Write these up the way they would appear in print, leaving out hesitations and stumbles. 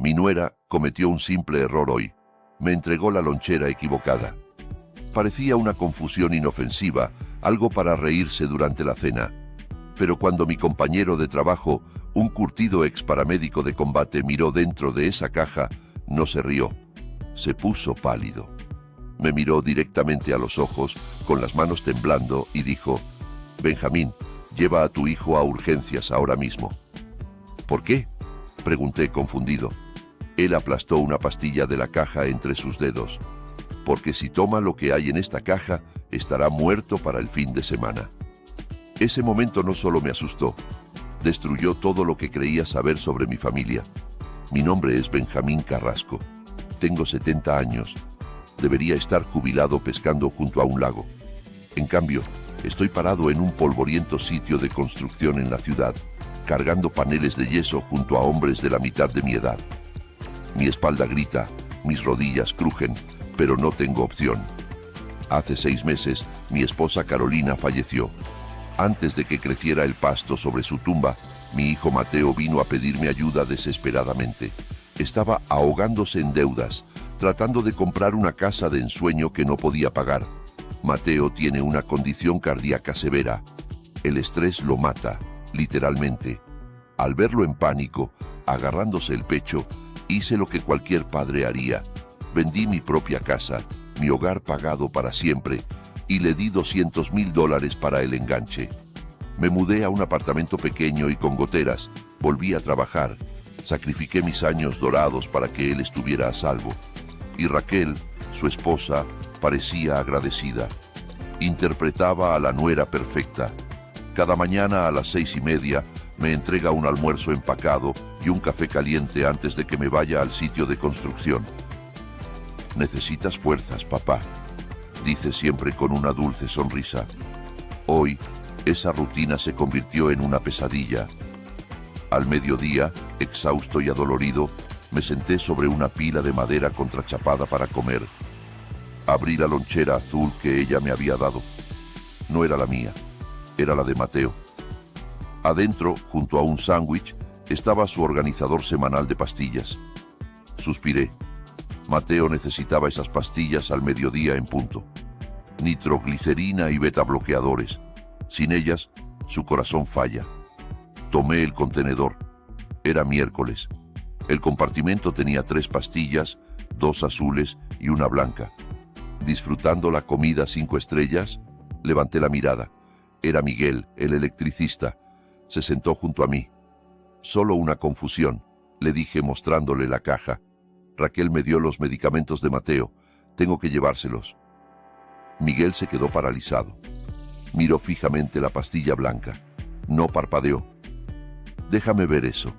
Mi nuera cometió un simple error hoy. Me entregó la lonchera equivocada. Parecía una confusión inofensiva, algo para reírse durante la cena. Pero cuando mi compañero de trabajo, un curtido exparamédico de combate, miró dentro de esa caja, no se rió. Se puso pálido. Me miró directamente a los ojos, con las manos temblando, y dijo: «Benjamín, lleva a tu hijo a urgencias ahora mismo». «¿Por qué?», pregunté confundido. Él aplastó una pastilla de la caja entre sus dedos. «Porque si toma lo que hay en esta caja, estará muerto para el fin de semana». Ese momento no solo me asustó, destruyó todo lo que creía saber sobre mi familia. Mi nombre es Benjamín Carrasco. Tengo 70 años. Debería estar jubilado pescando junto a un lago. En cambio, estoy parado en un polvoriento sitio de construcción en la ciudad, cargando paneles de yeso junto a hombres de la mitad de mi edad. Mi espalda grita, mis rodillas crujen, pero no tengo opción. Hace 6 meses, mi esposa Carolina falleció. Antes de que creciera el pasto sobre su tumba, mi hijo Mateo vino a pedirme ayuda desesperadamente. Estaba ahogándose en deudas, tratando de comprar una casa de ensueño que no podía pagar. Mateo tiene una condición cardíaca severa. El estrés lo mata, literalmente. Al verlo en pánico, agarrándose el pecho, hice lo que cualquier padre haría. Vendí mi propia casa, mi hogar pagado para siempre, y le di $200,000 para el enganche. Me mudé a un apartamento pequeño y con goteras, volví a trabajar, sacrifiqué mis años dorados para que él estuviera a salvo. Y Raquel, su esposa, parecía agradecida. Interpretaba a la nuera perfecta. Cada mañana a las 6:30 me entrega un almuerzo empacado y un café caliente antes de que me vaya al sitio de construcción. «Necesitas fuerzas, papá», dice siempre con una dulce sonrisa. Hoy, esa rutina se convirtió en una pesadilla. Al mediodía, exhausto y adolorido, me senté sobre una pila de madera contrachapada para comer. Abrí la lonchera azul que ella me había dado. No era la mía, era la de Mateo. Adentro, junto a un sándwich, estaba su organizador semanal de pastillas. Suspiré. Mateo necesitaba esas pastillas al mediodía en punto. Nitroglicerina y beta-bloqueadores. Sin ellas, su corazón falla. Tomé el contenedor. Era miércoles. El compartimento tenía 3 pastillas, 2 azules y una blanca. Disfrutando la comida 5 estrellas, levanté la mirada. Era Miguel, el electricista. Se sentó junto a mí. «Solo una confusión», le dije mostrándole la caja. «Raquel me dio los medicamentos de Mateo. Tengo que llevárselos». Miguel se quedó paralizado. Miró fijamente la pastilla blanca. No parpadeó. «Déjame ver eso».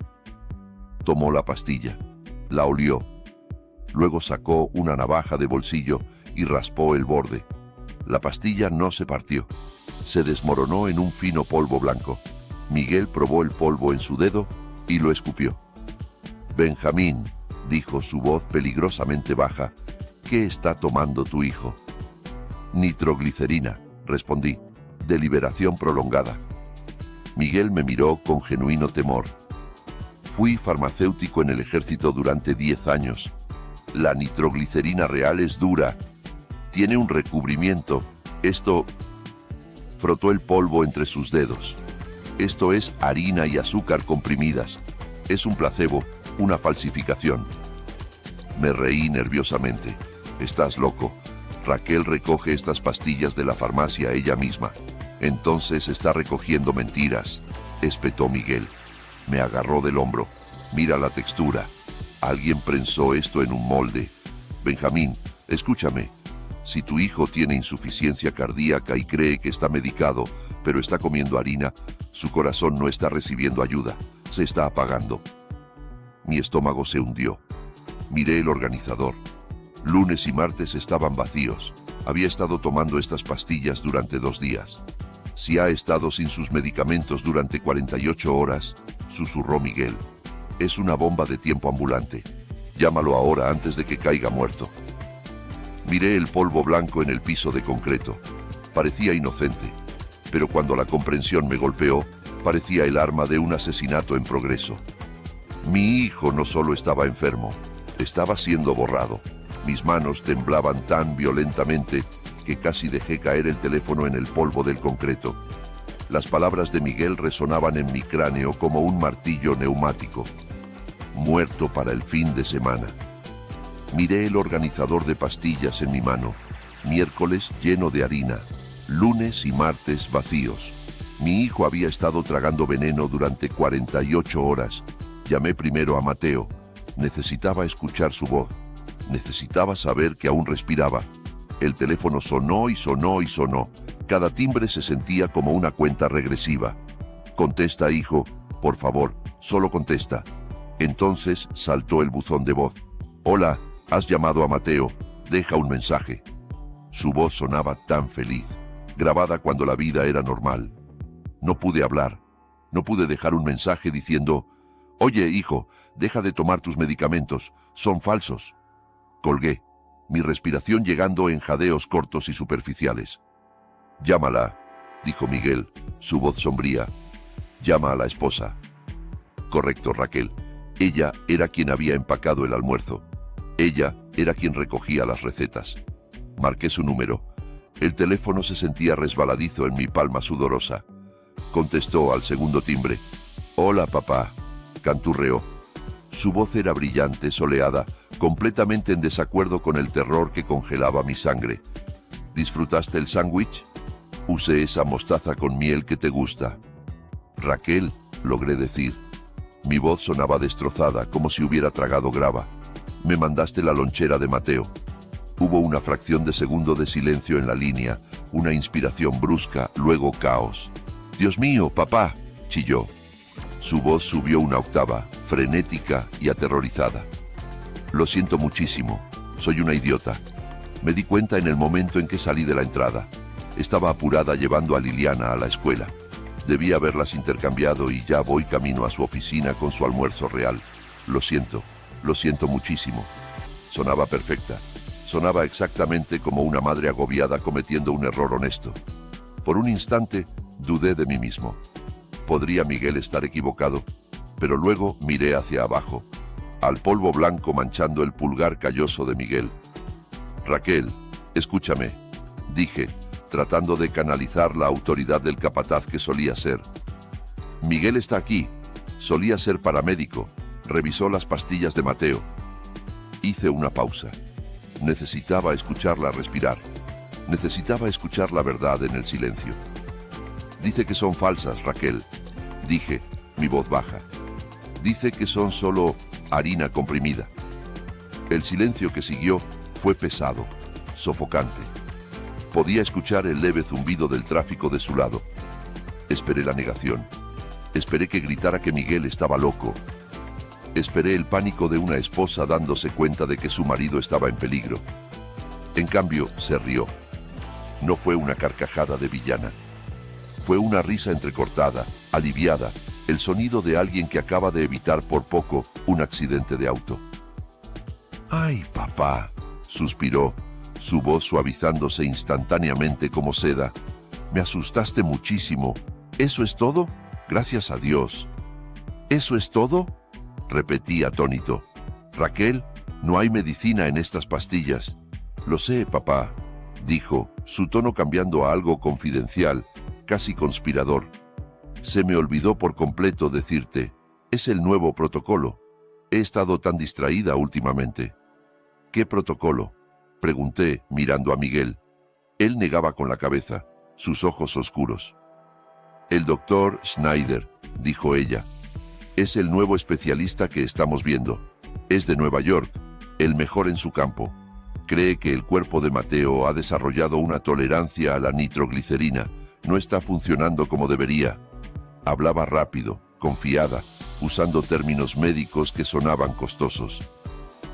Tomó la pastilla. La olió. Luego sacó una navaja de bolsillo y raspó el borde. La pastilla no se partió. Se desmoronó en un fino polvo blanco. Miguel probó el polvo en su dedo y lo escupió. «Benjamín», dijo su voz peligrosamente baja, «¿qué está tomando tu hijo?» «Nitroglicerina», respondí, «de liberación prolongada». Miguel me miró con genuino temor. «Fui farmacéutico en el ejército durante 10 años. La nitroglicerina real es dura. Tiene un recubrimiento. Esto...» Frotó el polvo entre sus dedos. «Esto es harina y azúcar comprimidas. Es un placebo, una falsificación». Me reí nerviosamente. «Estás loco. Raquel recoge estas pastillas de la farmacia ella misma. Entonces está recogiendo mentiras», espetó Miguel. Me agarró del hombro. «Mira la textura. Alguien prensó esto en un molde. Benjamín, escúchame. Si tu hijo tiene insuficiencia cardíaca y cree que está medicado, pero está comiendo harina, su corazón no está recibiendo ayuda. Se está apagando». Mi estómago se hundió. Miré el organizador. Lunes y martes estaban vacíos. Había estado tomando estas pastillas durante 2 días. «Si ha estado sin sus medicamentos durante 48 horas», susurró Miguel. «Es una bomba de tiempo ambulante. Llámalo ahora antes de que caiga muerto». Miré el polvo blanco en el piso de concreto. Parecía inocente, pero cuando la comprensión me golpeó, parecía el arma de un asesinato en progreso. Mi hijo no solo estaba enfermo, estaba siendo borrado. Mis manos temblaban tan violentamente que casi dejé caer el teléfono en el polvo del concreto. Las palabras de Miguel resonaban en mi cráneo como un martillo neumático. Muerto para el fin de semana. Miré el organizador de pastillas en mi mano. Miércoles lleno de harina. Lunes y martes vacíos. Mi hijo había estado tragando veneno durante 48 horas. Llamé primero a Mateo. Necesitaba escuchar su voz. Necesitaba saber que aún respiraba. El teléfono sonó y sonó y sonó. Cada timbre se sentía como una cuenta regresiva. Contesta, hijo, por favor, solo contesta. Entonces saltó el buzón de voz. Hola, has llamado a Mateo. Deja un mensaje. Su voz sonaba tan feliz, grabada cuando la vida era normal. No pude hablar. No pude dejar un mensaje diciendo: Oye, hijo, deja de tomar tus medicamentos. Son falsos. Colgué, mi respiración llegando en jadeos cortos y superficiales. Llámala, dijo Miguel, su voz sombría. Llama a la esposa. Correcto, Raquel. Ella era quien había empacado el almuerzo. Ella era quien recogía las recetas. Marqué su número. El teléfono se sentía resbaladizo en mi palma sudorosa. Contestó al segundo timbre. Hola, papá, canturreó. Su voz era brillante, soleada, completamente en desacuerdo con el terror que congelaba mi sangre. ¿Disfrutaste el sándwich? Usé esa mostaza con miel que te gusta. Raquel, logré decir. Mi voz sonaba destrozada, como si hubiera tragado grava. Me mandaste la lonchera de Mateo. Hubo una fracción de segundo de silencio en la línea, una inspiración brusca, luego caos. Dios mío, papá, chilló. Su voz subió una octava, frenética y aterrorizada. Lo siento muchísimo, soy una idiota. Me di cuenta en el momento en que salí de la entrada. Estaba apurada llevando a Liliana a la escuela. Debía haberlas intercambiado y ya voy camino a su oficina con su almuerzo real. Lo siento muchísimo. Sonaba perfecta. Sonaba exactamente como una madre agobiada cometiendo un error honesto. Por un instante, dudé de mí mismo. ¿Podría Miguel estar equivocado? Pero luego miré hacia abajo, al polvo blanco manchando el pulgar calloso de Miguel. Raquel, escúchame, dije, tratando de canalizar la autoridad del capataz que solía ser. Miguel está aquí. Solía ser paramédico. Revisó las pastillas de Mateo. Hice una pausa. Necesitaba escucharla respirar. Necesitaba escuchar la verdad en el silencio. Dice que son falsas, Raquel. Dije, mi voz baja. Dice que son solo harina comprimida. El silencio que siguió fue pesado, sofocante. Podía escuchar el leve zumbido del tráfico de su lado. Esperé la negación. Esperé que gritara que Miguel estaba loco. Esperé el pánico de una esposa dándose cuenta de que su marido estaba en peligro. En cambio, se rió. No fue una carcajada de villana. Fue una risa entrecortada, aliviada, el sonido de alguien que acaba de evitar por poco un accidente de auto. «Ay, papá», suspiró, su voz suavizándose instantáneamente como seda. «Me asustaste muchísimo. ¿Eso es todo? Gracias a Dios». «¿Eso es todo?», repetí atónito. «Raquel, no hay medicina en estas pastillas». «Lo sé, papá», dijo, su tono cambiando a algo confidencial, casi conspirador. «Se me olvidó por completo decirte. Es el nuevo protocolo. He estado tan distraída últimamente». «¿Qué protocolo?», pregunté, mirando a Miguel. Él negaba con la cabeza, sus ojos oscuros. «El doctor Schneider», dijo ella. «Es el nuevo especialista que estamos viendo. Es de Nueva York, el mejor en su campo. Cree que el cuerpo de Mateo ha desarrollado una tolerancia a la nitroglicerina. No está funcionando como debería». Hablaba rápido, confiada, usando términos médicos que sonaban costosos.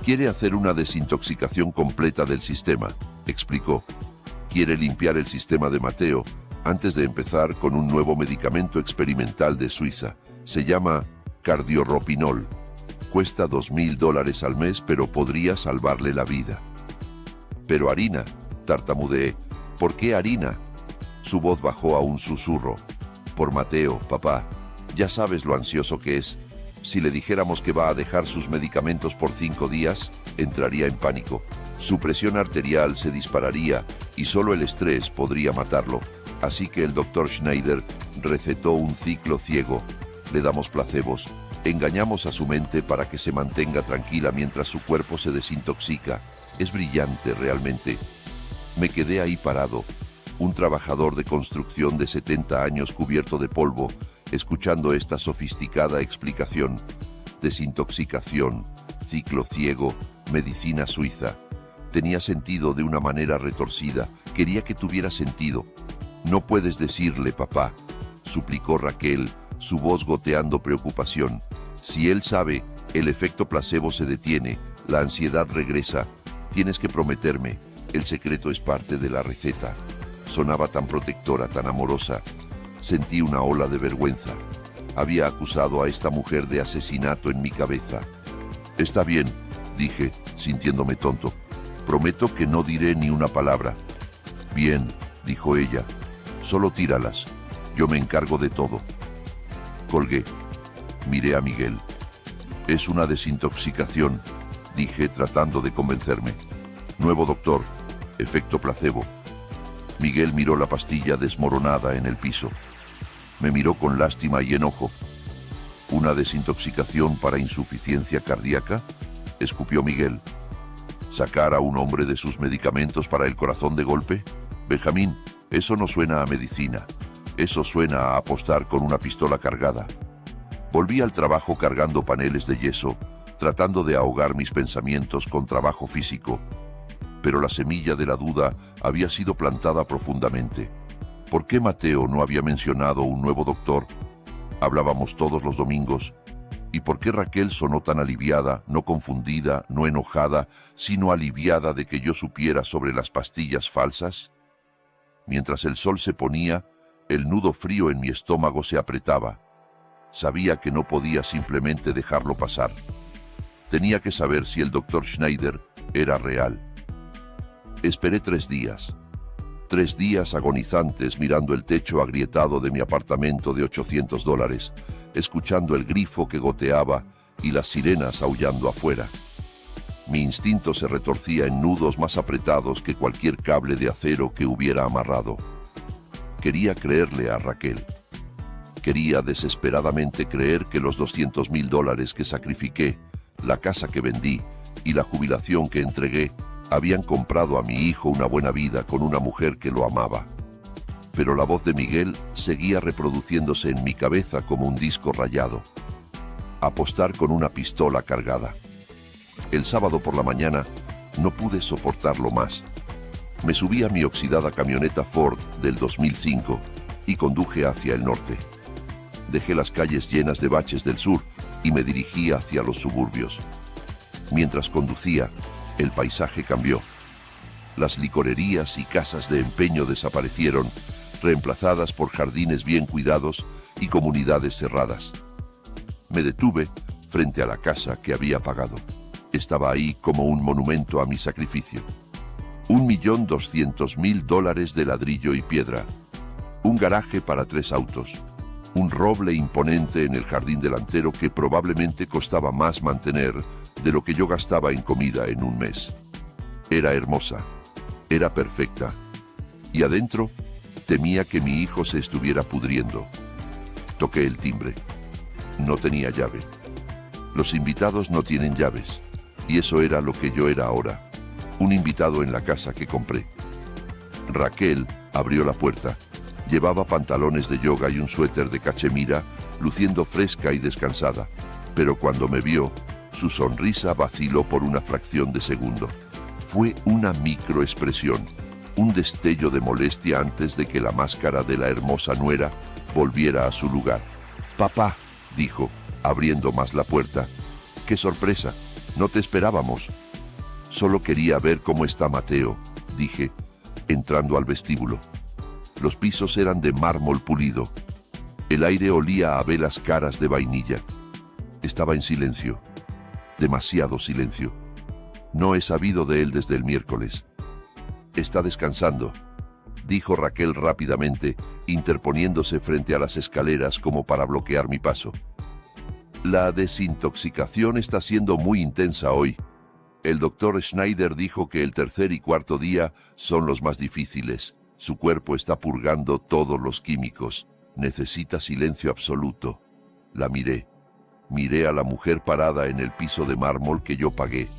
«Quiere hacer una desintoxicación completa del sistema», explicó. «Quiere limpiar el sistema de Mateo antes de empezar con un nuevo medicamento experimental de Suiza. Se llama Cardiorropinol. Cuesta $2,000 al mes, pero podría salvarle la vida». «Pero harina», tartamudeé. «¿Por qué harina?». Su voz bajó a un susurro. «Por Mateo, papá. Ya sabes lo ansioso que es. Si le dijéramos que va a dejar sus medicamentos por 5 días, entraría en pánico. Su presión arterial se dispararía y solo el estrés podría matarlo. Así que el Dr. Schneider recetó un ciclo ciego. Le damos placebos, engañamos a su mente para que se mantenga tranquila mientras su cuerpo se desintoxica. Es brillante realmente. Me quedé ahí parado, un trabajador de construcción de 70 años cubierto de polvo, escuchando esta sofisticada explicación. Desintoxicación, ciclo ciego, medicina suiza. Tenía sentido de una manera retorcida. Quería que tuviera sentido. No puedes decirle, papá, suplicó Raquel, su voz goteando preocupación. Si él sabe, el efecto placebo se detiene, la ansiedad regresa. Tienes que prometerme, el secreto es parte de la receta. Sonaba tan protectora, tan amorosa. Sentí una ola de vergüenza. Había acusado a esta mujer de asesinato en mi cabeza. Está bien, dije, sintiéndome tonto. Prometo que no diré ni una palabra. Bien, dijo ella, solo tíralas. Yo me encargo de todo. Colgué. Miré a Miguel. Es una desintoxicación, dije tratando de convencerme. Nuevo doctor, efecto placebo. Miguel miró la pastilla desmoronada en el piso. Me miró con lástima y enojo. ¿Una desintoxicación para insuficiencia cardíaca?, escupió Miguel. ¿Sacar a un hombre de sus medicamentos para el corazón de golpe? Benjamín, eso no suena a medicina. Eso suena a apostar con una pistola cargada. Volví al trabajo cargando paneles de yeso, tratando de ahogar mis pensamientos con trabajo físico. Pero la semilla de la duda había sido plantada profundamente. ¿Por qué Mateo no había mencionado un nuevo doctor? Hablábamos todos los domingos. ¿Y por qué Raquel sonó tan aliviada, no confundida, no enojada, sino aliviada de que yo supiera sobre las pastillas falsas? Mientras el sol se ponía, el nudo frío en mi estómago se apretaba. Sabía que no podía simplemente dejarlo pasar. Tenía que saber si el Dr. Schneider era real. Esperé 3 días. 3 días agonizantes mirando el techo agrietado de mi apartamento de $800, escuchando el grifo que goteaba y las sirenas aullando afuera. Mi instinto se retorcía en nudos más apretados que cualquier cable de acero que hubiera amarrado. Quería creerle a Raquel. Quería desesperadamente creer que los $200,000 que sacrifiqué, la casa que vendí y la jubilación que entregué habían comprado a mi hijo una buena vida con una mujer que lo amaba. Pero la voz de Miguel seguía reproduciéndose en mi cabeza como un disco rayado. Apostar con una pistola cargada. El sábado por la mañana no pude soportarlo más. Me subí a mi oxidada camioneta Ford del 2005 y conduje hacia el norte. Dejé las calles llenas de baches del sur y me dirigí hacia los suburbios. Mientras conducía, el paisaje cambió. Las licorerías y casas de empeño desaparecieron, reemplazadas por jardines bien cuidados y comunidades cerradas. Me detuve frente a la casa que había pagado. Estaba ahí como un monumento a mi sacrificio. $1.200.000 de ladrillo y piedra. Un garaje para 3 autos. Un roble imponente en el jardín delantero que probablemente costaba más mantener de lo que yo gastaba en comida en un mes. Era hermosa. Era perfecta. Y adentro, temía que mi hijo se estuviera pudriendo. Toqué el timbre. No tenía llave. Los invitados no tienen llaves. Y eso era lo que yo era ahora. Un invitado en la casa que compré. Raquel abrió la puerta. Llevaba pantalones de yoga y un suéter de cachemira, luciendo fresca y descansada. Pero cuando me vio, su sonrisa vaciló por una fracción de segundo. Fue una microexpresión, un destello de molestia antes de que la máscara de la hermosa nuera volviera a su lugar. «Papá», dijo, abriendo más la puerta. «¡Qué sorpresa! No te esperábamos». «Solo quería ver cómo está Mateo», dije, entrando al vestíbulo. Los pisos eran de mármol pulido. El aire olía a velas caras de vainilla. Estaba en silencio. Demasiado silencio. No he sabido de él desde el miércoles. Está descansando, dijo Raquel rápidamente, interponiéndose frente a las escaleras como para bloquear mi paso. La desintoxicación está siendo muy intensa hoy. El doctor Schneider dijo que el tercer y cuarto día son los más difíciles. Su cuerpo está purgando todos los químicos. Necesita silencio absoluto. La miré. Miré a la mujer parada en el piso de mármol que yo pagué.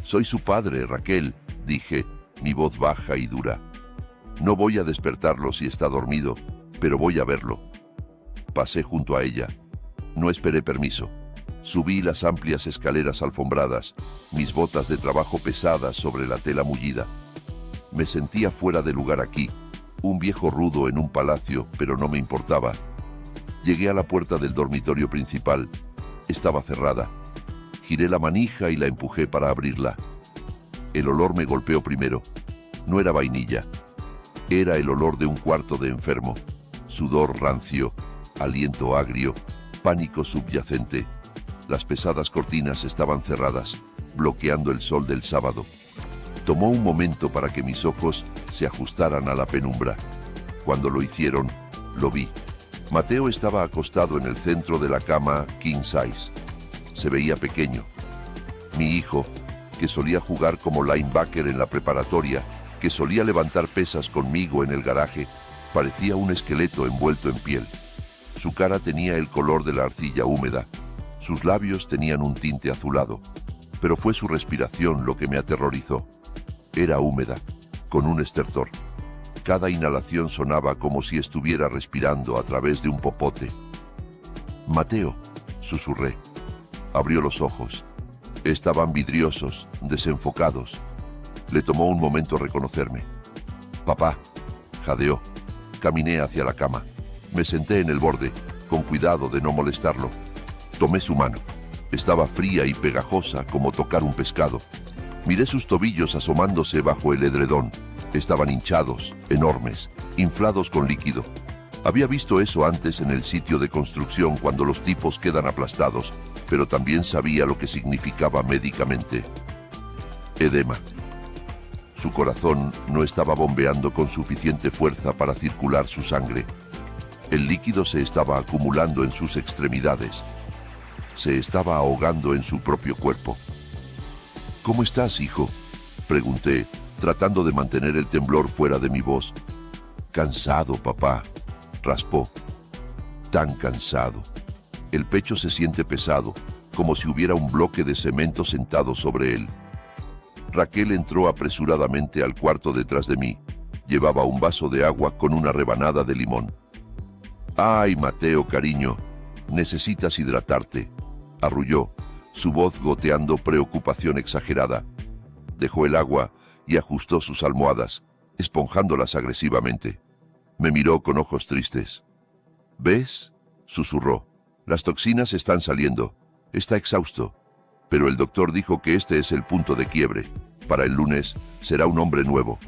Soy su padre, Raquel, dije, mi voz baja y dura. No voy a despertarlo si está dormido, pero voy a verlo. Pasé junto a ella. No esperé permiso. Subí las amplias escaleras alfombradas, mis botas de trabajo pesadas sobre la tela mullida. Me sentía fuera de lugar aquí, un viejo rudo en un palacio, pero no me importaba. Llegué a la puerta del dormitorio principal. Estaba cerrada. Giré la manija y la empujé para abrirla. El olor me golpeó primero. No era vainilla. Era el olor de un cuarto de enfermo. Sudor rancio, aliento agrio, pánico subyacente. Las pesadas cortinas estaban cerradas, bloqueando el sol del sábado. Tomó un momento para que mis ojos se ajustaran a la penumbra. Cuando lo hicieron, lo vi. Mateo estaba acostado en el centro de la cama king size. Se veía pequeño. Mi hijo, que solía jugar como linebacker en la preparatoria, que solía levantar pesas conmigo en el garaje, parecía un esqueleto envuelto en piel. Su cara tenía el color de la arcilla húmeda. Sus labios tenían un tinte azulado, pero fue su respiración lo que me aterrorizó. Era húmeda, con un estertor. Cada inhalación sonaba como si estuviera respirando a través de un popote. «Mateo», susurré. Abrió los ojos. Estaban vidriosos, desenfocados. Le tomó un momento reconocerme. «Papá», jadeó. Caminé hacia la cama. Me senté en el borde, con cuidado de no molestarlo. Tomé su mano. Estaba fría y pegajosa como tocar un pescado. Miré sus tobillos asomándose bajo el edredón. Estaban hinchados, enormes, inflados con líquido. Había visto eso antes en el sitio de construcción cuando los tipos quedan aplastados, pero también sabía lo que significaba médicamente. Edema. Su corazón no estaba bombeando con suficiente fuerza para circular su sangre. El líquido se estaba acumulando en sus extremidades. Se estaba ahogando en su propio cuerpo. «¿Cómo estás, hijo?», pregunté, tratando de mantener el temblor fuera de mi voz. «Cansado, papá», raspó. «Tan cansado. El pecho se siente pesado, como si hubiera un bloque de cemento sentado sobre él». Raquel entró apresuradamente al cuarto detrás de mí. Llevaba un vaso de agua con una rebanada de limón. «Ay, Mateo, cariño, necesitas hidratarte», arrulló, su voz goteando preocupación exagerada. Dejó el agua y ajustó sus almohadas, esponjándolas agresivamente. Me miró con ojos tristes. «¿Ves?», susurró. «Las toxinas están saliendo. Está exhausto. Pero el doctor dijo que este es el punto de quiebre. Para el lunes será un hombre nuevo».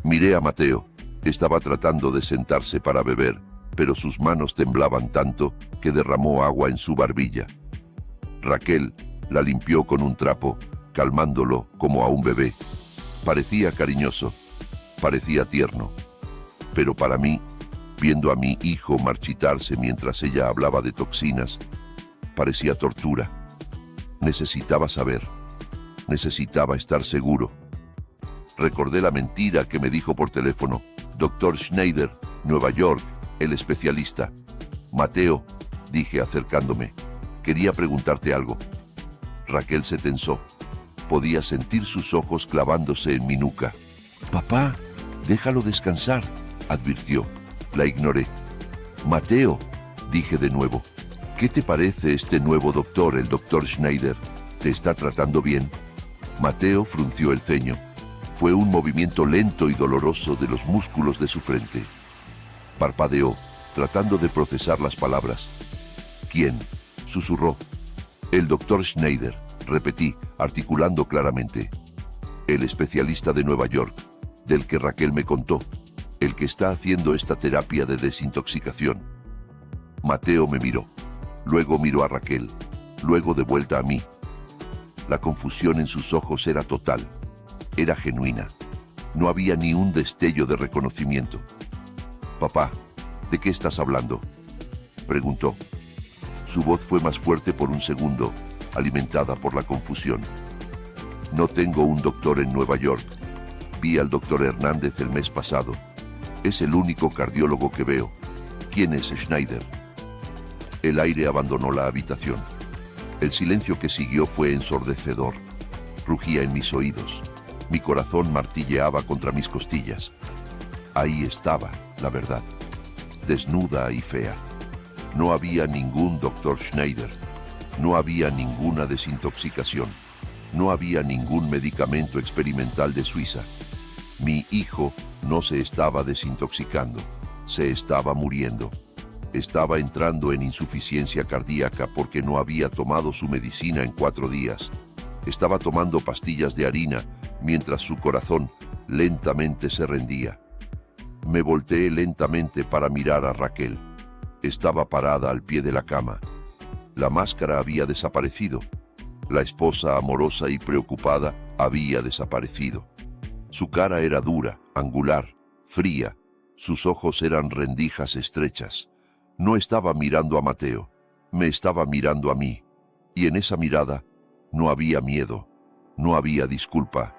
Miré a Mateo. Estaba tratando de sentarse para beber, pero sus manos temblaban tanto que derramó agua en su barbilla. Raquel la limpió con un trapo, calmándolo como a un bebé. Parecía cariñoso, parecía tierno. Pero para mí, viendo a mi hijo marchitarse mientras ella hablaba de toxinas, parecía tortura. Necesitaba saber, necesitaba estar seguro. Recordé la mentira que me dijo por teléfono. «Dr. Schneider, Nueva York, el especialista». «Mateo», dije acercándome, «quería preguntarte algo». Raquel se tensó. Podía sentir sus ojos clavándose en mi nuca. «Papá, déjalo descansar», advirtió. La ignoré. «Mateo», dije de nuevo, «¿qué te parece este nuevo doctor, el Dr. Schneider? ¿Te está tratando bien?» Mateo frunció el ceño. Fue un movimiento lento y doloroso de los músculos de su frente. Parpadeó, tratando de procesar las palabras. «¿Quién?», susurró. «El Dr. Schneider», repetí, articulando claramente. «El especialista de Nueva York, del que Raquel me contó, el que está haciendo esta terapia de desintoxicación». Mateo me miró, luego miró a Raquel, luego de vuelta a mí. La confusión en sus ojos era total, era genuina. No había ni un destello de reconocimiento. «Papá, ¿de qué estás hablando?», preguntó. Su voz fue más fuerte por un segundo, alimentada por la confusión. No tengo un doctor en Nueva York. Vi al doctor Hernández el mes pasado. Es el único cardiólogo que veo. ¿Quién es Schneider? El aire abandonó la habitación. El silencio que siguió fue ensordecedor. Rugía en mis oídos. Mi corazón martilleaba contra mis costillas. Ahí estaba, la verdad. Desnuda y fea. No había ningún doctor Schneider. No había ninguna desintoxicación. No había ningún medicamento experimental de Suiza. Mi hijo no se estaba desintoxicando. Se estaba muriendo. Estaba entrando en insuficiencia cardíaca porque no había tomado su medicina en 4 días. Estaba tomando pastillas de harina mientras su corazón lentamente se rendía. Me volteé lentamente para mirar a Raquel. Estaba parada al pie de la cama. La máscara había desaparecido. La esposa amorosa y preocupada había desaparecido. Su cara era dura, angular, fría. Sus ojos eran rendijas estrechas. No estaba mirando a Mateo, me estaba mirando a mí. Y en esa mirada no había miedo, no había disculpa.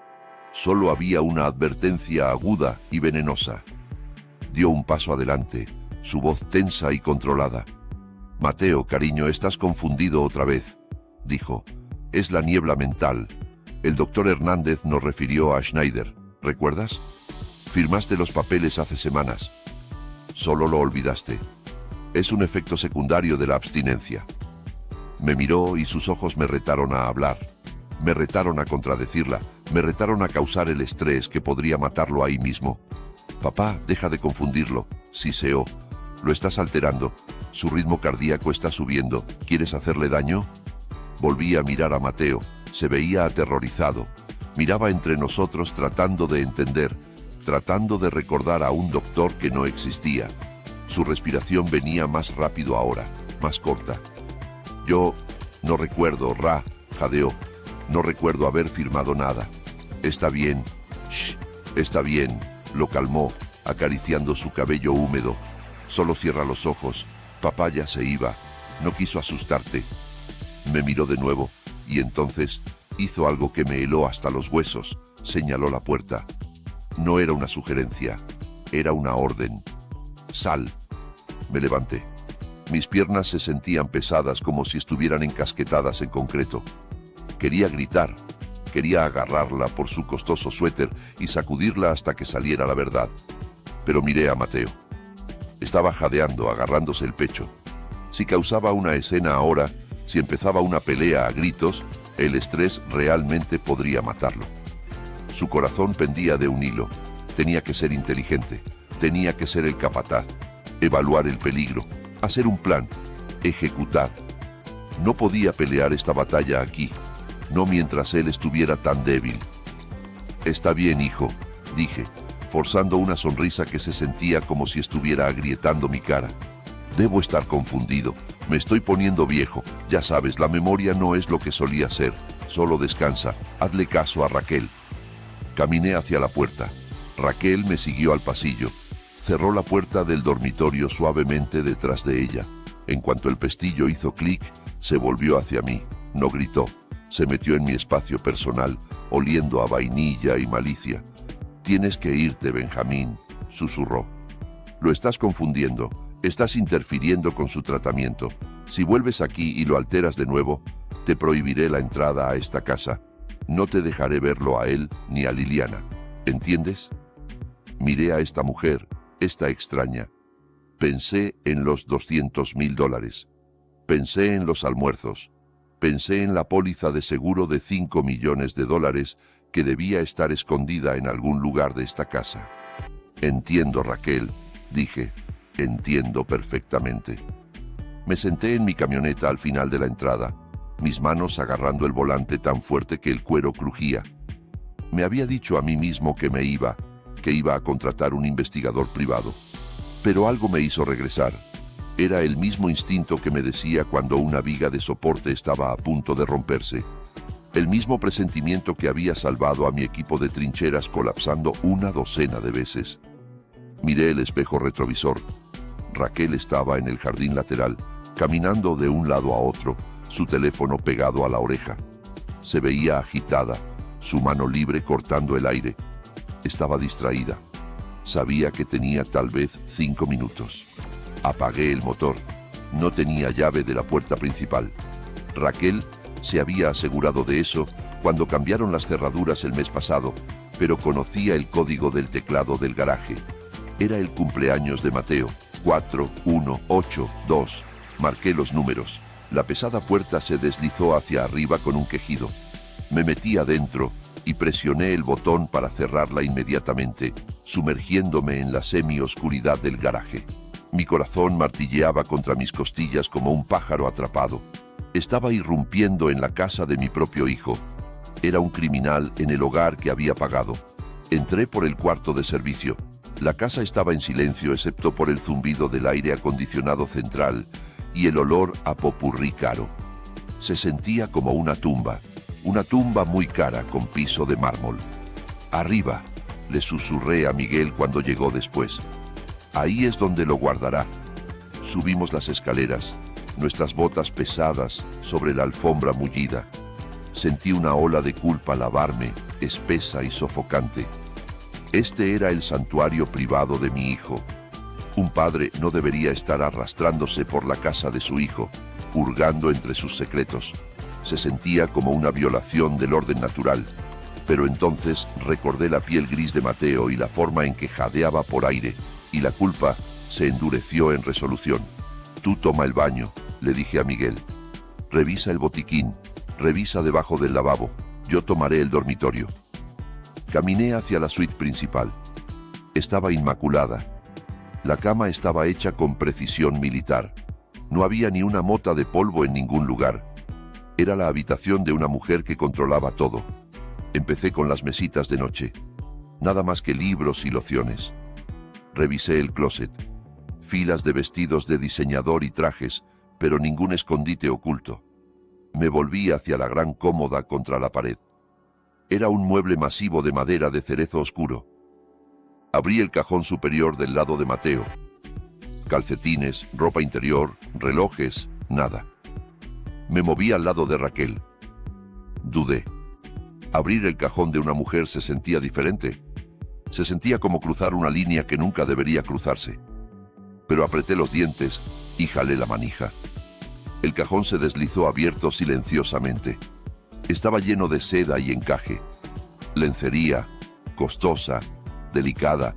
Solo había una advertencia aguda y venenosa. Dio un paso adelante, su voz tensa y controlada. Mateo, cariño, estás confundido otra vez, dijo. Es la niebla mental. El doctor Hernández nos refirió a Schneider, ¿recuerdas? Firmaste los papeles hace semanas. Solo lo olvidaste. Es un efecto secundario de la abstinencia. Me miró y sus ojos me retaron a hablar. Me retaron a contradecirla. Me retaron a causar el estrés que podría matarlo ahí mismo. Papá, deja de confundirlo, siseó. Lo estás alterando. Su ritmo cardíaco está subiendo. ¿Quieres hacerle daño? Volví a mirar a Mateo. Se veía aterrorizado. Miraba entre nosotros tratando de entender, tratando de recordar a un doctor que no existía. Su respiración venía más rápido ahora, más corta. Yo no recuerdo, jadeó. No recuerdo haber firmado nada. Está bien. Shh, está bien. Lo calmó, acariciando su cabello húmedo. Solo cierra los ojos. Papá ya se iba. No quiso asustarte. Me miró de nuevo, y entonces hizo algo que me heló hasta los huesos. Señaló la puerta. No era una sugerencia, era una orden. Sal. Me levanté. Mis piernas se sentían pesadas como si estuvieran encasquetadas en concreto. Quería gritar, quería agarrarla por su costoso suéter y sacudirla hasta que saliera la verdad. Pero miré a Mateo. Estaba jadeando, agarrándose el pecho. Si causaba una escena ahora, si empezaba una pelea a gritos, el estrés realmente podría matarlo. Su corazón pendía de un hilo. Tenía que ser inteligente, tenía que ser el capataz, evaluar el peligro, hacer un plan, ejecutar. No podía pelear esta batalla aquí, no mientras él estuviera tan débil. Está bien, hijo, dije, forzando una sonrisa que se sentía como si estuviera agrietando mi cara. Debo estar confundido, me estoy poniendo viejo, ya sabes, la memoria no es lo que solía ser, solo descansa, hazle caso a Raquel. Caminé hacia la puerta. Raquel me siguió al pasillo. Cerró la puerta del dormitorio suavemente detrás de ella. En cuanto el pestillo hizo clic, se volvió hacia mí. No gritó. Se metió en mi espacio personal, oliendo a vainilla y malicia. Tienes que irte, Benjamín, susurró. Lo estás confundiendo. Estás interfiriendo con su tratamiento. Si vuelves aquí y lo alteras de nuevo, te prohibiré la entrada a esta casa. No te dejaré verlo a él ni a Liliana. ¿Entiendes? Miré a esta mujer, esta extraña. Pensé en los $200,000. Pensé en los almuerzos. Pensé en la póliza de seguro de $5 millones que debía estar escondida en algún lugar de esta casa. Entiendo, Raquel, dije. Entiendo perfectamente. Me senté en mi camioneta al final de la entrada, mis manos agarrando el volante tan fuerte que el cuero crujía. Me había dicho a mí mismo que iba a contratar un investigador privado. Pero algo me hizo regresar. Era el mismo instinto que me decía cuando una viga de soporte estaba a punto de romperse. El mismo presentimiento que había salvado a mi equipo de trincheras colapsando una docena de veces. Miré el espejo retrovisor. Raquel estaba en el jardín lateral, caminando de un lado a otro, su teléfono pegado a la oreja. Se veía agitada, su mano libre cortando el aire. Estaba distraída. Sabía que tenía tal vez 5 minutos. Apagué el motor. No tenía llave de la puerta principal. Raquel se había asegurado de eso cuando cambiaron las cerraduras el mes pasado, pero conocía el código del teclado del garaje. Era el cumpleaños de Mateo. 4182. Marqué los números. La pesada puerta se deslizó hacia arriba con un quejido. Me metí adentro y presioné el botón para cerrarla inmediatamente, sumergiéndome en la semi-oscuridad del garaje. Mi corazón martilleaba contra mis costillas como un pájaro atrapado. Estaba irrumpiendo en la casa de mi propio hijo. Era un criminal en el hogar que había pagado. Entré por el cuarto de servicio. La casa estaba en silencio excepto por el zumbido del aire acondicionado central y el olor a popurrí caro. Se sentía como una tumba muy cara con piso de mármol. «Arriba», le susurré a Miguel cuando llegó después. «Ahí es donde lo guardará». Subimos las escaleras, nuestras botas pesadas sobre la alfombra mullida. Sentí una ola de culpa lavarme, espesa y sofocante. Este era el santuario privado de mi hijo. Un padre no debería estar arrastrándose por la casa de su hijo, hurgando entre sus secretos. Se sentía como una violación del orden natural, pero entonces recordé la piel gris de Mateo y la forma en que jadeaba por aire, y la culpa se endureció en resolución. «Tú toma el baño», le dije a Miguel. «Revisa el botiquín, revisa debajo del lavabo, yo tomaré el dormitorio». Caminé hacia la suite principal. Estaba inmaculada. La cama estaba hecha con precisión militar. No había ni una mota de polvo en ningún lugar. Era la habitación de una mujer que controlaba todo. Empecé con las mesitas de noche. Nada más que libros y lociones. Revisé el closet. Filas de vestidos de diseñador y trajes, pero ningún escondite oculto. Me volví hacia la gran cómoda contra la pared. Era un mueble masivo de madera de cerezo oscuro. Abrí el cajón superior del lado de Mateo. Calcetines, ropa interior, relojes, nada. Me moví al lado de Raquel. Dudé. Abrir el cajón de una mujer se sentía diferente. Se sentía como cruzar una línea que nunca debería cruzarse. Pero apreté los dientes y jalé la manija. El cajón se deslizó abierto silenciosamente. Estaba lleno de seda y encaje. Lencería, costosa, delicada,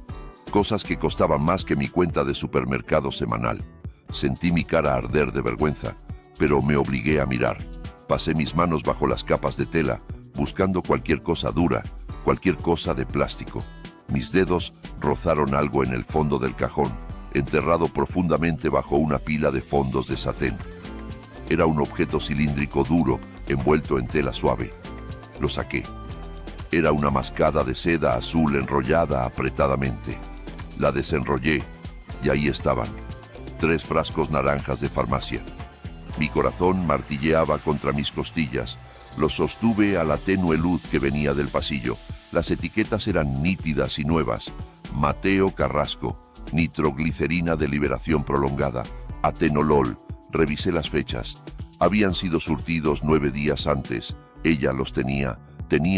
cosas que costaban más que mi cuenta de supermercado semanal. Sentí mi cara arder de vergüenza, pero me obligué a mirar. Pasé mis manos bajo las capas de tela, buscando cualquier cosa dura, cualquier cosa de plástico. Mis dedos rozaron algo en el fondo del cajón, enterrado profundamente bajo una pila de fondos de satén. Era un objeto cilíndrico duro, envuelto en tela suave. Lo saqué. Era una mascada de seda azul enrollada apretadamente. La desenrollé y ahí estaban, 3 frascos naranjas de farmacia. Mi corazón martilleaba contra mis costillas. Los sostuve a la tenue luz que venía del pasillo. Las etiquetas eran nítidas y nuevas. Mateo Carrasco, nitroglicerina de liberación prolongada, atenolol. Revisé las fechas. Habían sido surtidos 9 días antes. Ella los tenía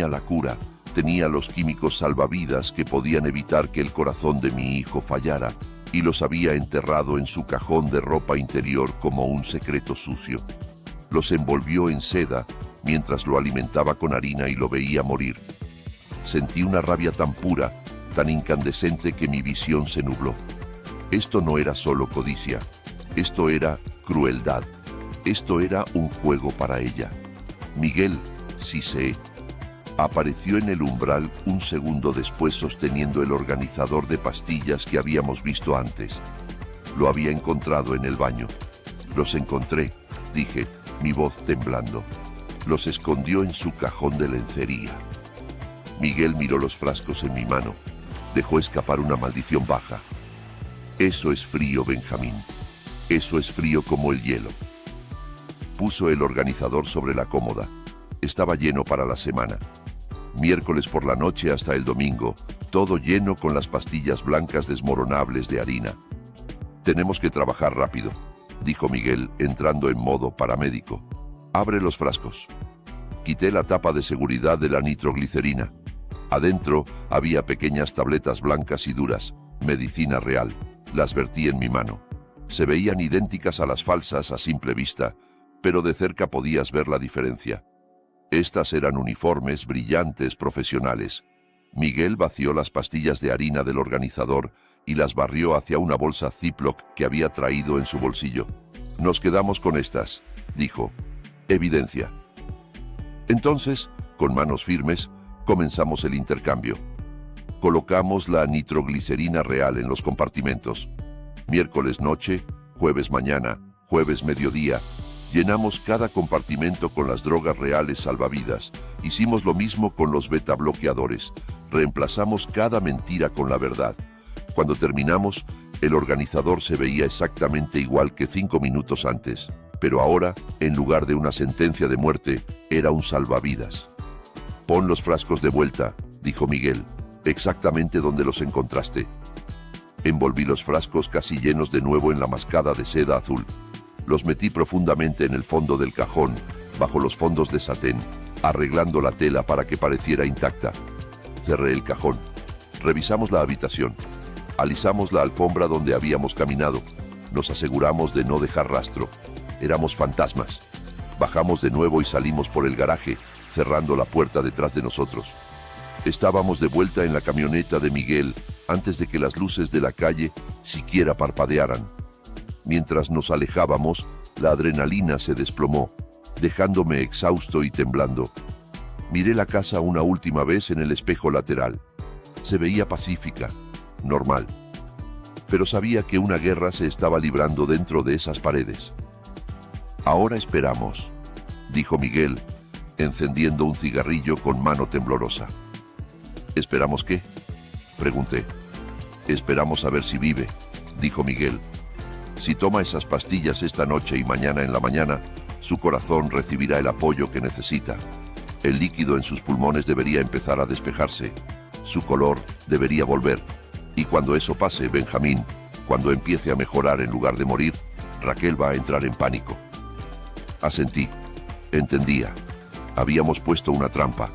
la cura, tenía los químicos salvavidas que podían evitar que el corazón de mi hijo fallara, y los había enterrado en su cajón de ropa interior como un secreto sucio. Los envolvió en seda mientras lo alimentaba con harina y lo veía morir. Sentí una rabia tan pura, tan incandescente que mi visión se nubló. Esto no era solo codicia, esto era crueldad. Esto era un juego para ella. Miguel, sí sé, apareció en el umbral un segundo después sosteniendo el organizador de pastillas que habíamos visto antes. Lo había encontrado en el baño. «Los encontré», dije, mi voz temblando. «Los escondió en su cajón de lencería». Miguel miró los frascos en mi mano. Dejó escapar una maldición baja. «Eso es frío, Benjamín. Eso es frío como el hielo». Puso el organizador sobre la cómoda. Estaba lleno para la semana. Miércoles por la noche hasta el domingo, todo lleno con las pastillas blancas desmoronables de harina. «Tenemos que trabajar rápido». dijo Miguel, entrando en modo paramédico. Abre los frascos. Quité la tapa de seguridad de la nitroglicerina. Adentro había pequeñas tabletas blancas y duras, medicina real. Las vertí en mi mano. Se veían idénticas a las falsas a simple vista, pero de cerca podías ver la diferencia. Estas eran uniformes, brillantes, profesionales. Miguel vació las pastillas de harina del organizador y las barrió hacia una bolsa Ziploc que había traído en su bolsillo. Nos quedamos con estas, dijo. Evidencia. Entonces, con manos firmes, comenzamos el intercambio. Colocamos la nitroglicerina real en los compartimentos. Miércoles noche, jueves mañana, jueves mediodía, llenamos cada compartimento con las drogas reales salvavidas. Hicimos lo mismo con los betabloqueadores. Reemplazamos cada mentira con la verdad. Cuando terminamos, el organizador se veía exactamente igual que 5 minutos antes, pero ahora, en lugar de una sentencia de muerte, era un salvavidas. Pon los frascos de vuelta, dijo Miguel, exactamente donde los encontraste. Envolví los frascos casi llenos de nuevo en la mascada de seda azul. Los metí profundamente en el fondo del cajón, bajo los fondos de satén, arreglando la tela para que pareciera intacta. Cerré el cajón. Revisamos la habitación. Alisamos la alfombra donde habíamos caminado. Nos aseguramos de no dejar rastro. Éramos fantasmas. Bajamos de nuevo y salimos por el garaje, cerrando la puerta detrás de nosotros. Estábamos de vuelta en la camioneta de Miguel antes de que las luces de la calle siquiera parpadearan. Mientras nos alejábamos, la adrenalina se desplomó, dejándome exhausto y temblando. Miré la casa una última vez en el espejo lateral. Se veía pacífica, normal. Pero sabía que una guerra se estaba librando dentro de esas paredes. Ahora esperamos, dijo Miguel, encendiendo un cigarrillo con mano temblorosa. ¿Esperamos qué?, pregunté. Esperamos a ver si vive, dijo Miguel. Si toma esas pastillas esta noche y mañana en la mañana, su corazón recibirá el apoyo que necesita. El líquido en sus pulmones debería empezar a despejarse. Su color debería volver. Y cuando eso pase, Benjamín, cuando empiece a mejorar en lugar de morir, Raquel va a entrar en pánico. Asentí. Entendía. Habíamos puesto una trampa.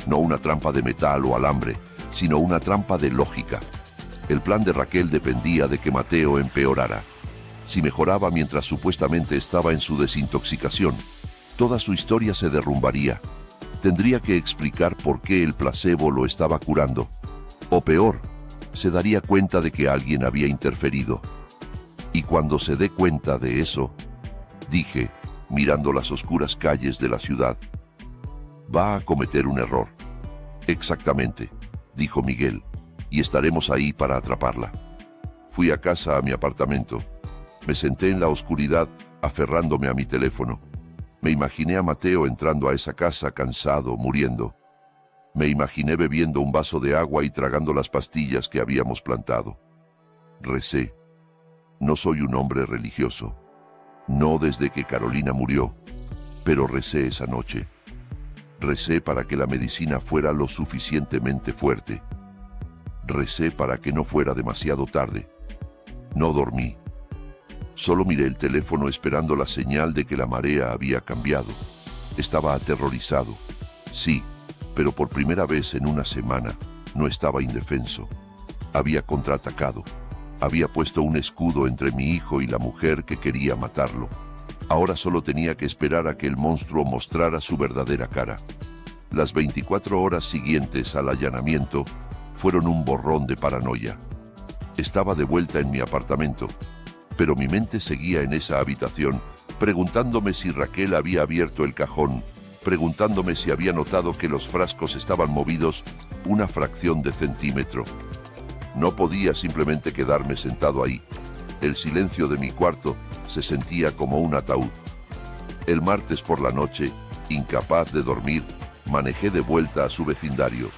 No una trampa de metal o alambre, sino una trampa de lógica. El plan de Raquel dependía de que Mateo empeorara. Si mejoraba mientras supuestamente estaba en su desintoxicación, toda su historia se derrumbaría. Tendría que explicar por qué el placebo lo estaba curando. O peor, se daría cuenta de que alguien había interferido. Y cuando se dé cuenta de eso, dije, mirando las oscuras calles de la ciudad, va a cometer un error. Exactamente, dijo Miguel, y estaremos ahí para atraparla. Fui a casa, a mi apartamento. Me senté en la oscuridad, aferrándome a mi teléfono. Me imaginé a Mateo entrando a esa casa cansado, muriendo. Me imaginé bebiendo un vaso de agua y tragando las pastillas que habíamos plantado. Recé. No soy un hombre religioso. No desde que Carolina murió, pero recé esa noche. Recé para que la medicina fuera lo suficientemente fuerte. Recé para que no fuera demasiado tarde. No dormí. Solo miré el teléfono esperando la señal de que la marea había cambiado. Estaba aterrorizado. Sí, pero por primera vez en una semana no estaba indefenso. Había contraatacado. Había puesto un escudo entre mi hijo y la mujer que quería matarlo. Ahora solo tenía que esperar a que el monstruo mostrara su verdadera cara. Las 24 horas siguientes al allanamiento fueron un borrón de paranoia. Estaba de vuelta en mi apartamento, pero mi mente seguía en esa habitación, preguntándome si Raquel había abierto el cajón, preguntándome si había notado que los frascos estaban movidos una fracción de centímetro. No podía simplemente quedarme sentado ahí. El silencio de mi cuarto se sentía como un ataúd. El martes por la noche, incapaz de dormir, manejé de vuelta a su vecindario.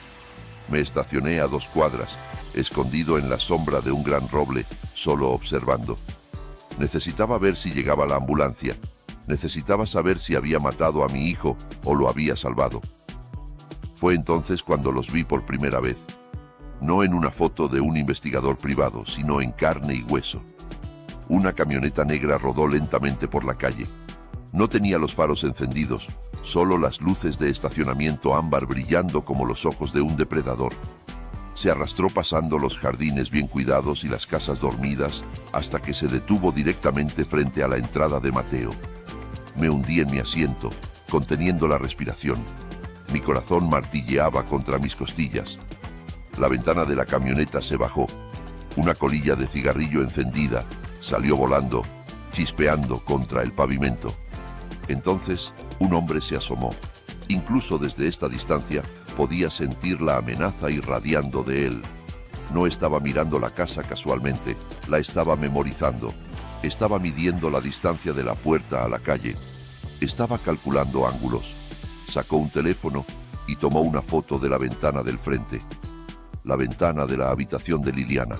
Me estacioné a 2 cuadras, escondido en la sombra de un gran roble, solo observando. Necesitaba ver si llegaba la ambulancia. Necesitaba saber si había matado a mi hijo o lo había salvado. Fue entonces cuando los vi por primera vez. No en una foto de un investigador privado, sino en carne y hueso. Una camioneta negra rodó lentamente por la calle. No tenía los faros encendidos, solo las luces de estacionamiento ámbar brillando como los ojos de un depredador. Se arrastró pasando los jardines bien cuidados y las casas dormidas hasta que se detuvo directamente frente a la entrada de Mateo. Me hundí en mi asiento, conteniendo la respiración. Mi corazón martilleaba contra mis costillas. La ventana de la camioneta se bajó. Una colilla de cigarrillo encendida salió volando, chispeando contra el pavimento. Entonces, un hombre se asomó. Incluso desde esta distancia podía sentir la amenaza irradiando de él. No estaba mirando la casa casualmente, la estaba memorizando. Estaba midiendo la distancia de la puerta a la calle. Estaba calculando ángulos. Sacó un teléfono y tomó una foto de la ventana del frente. La ventana de la habitación de Liliana.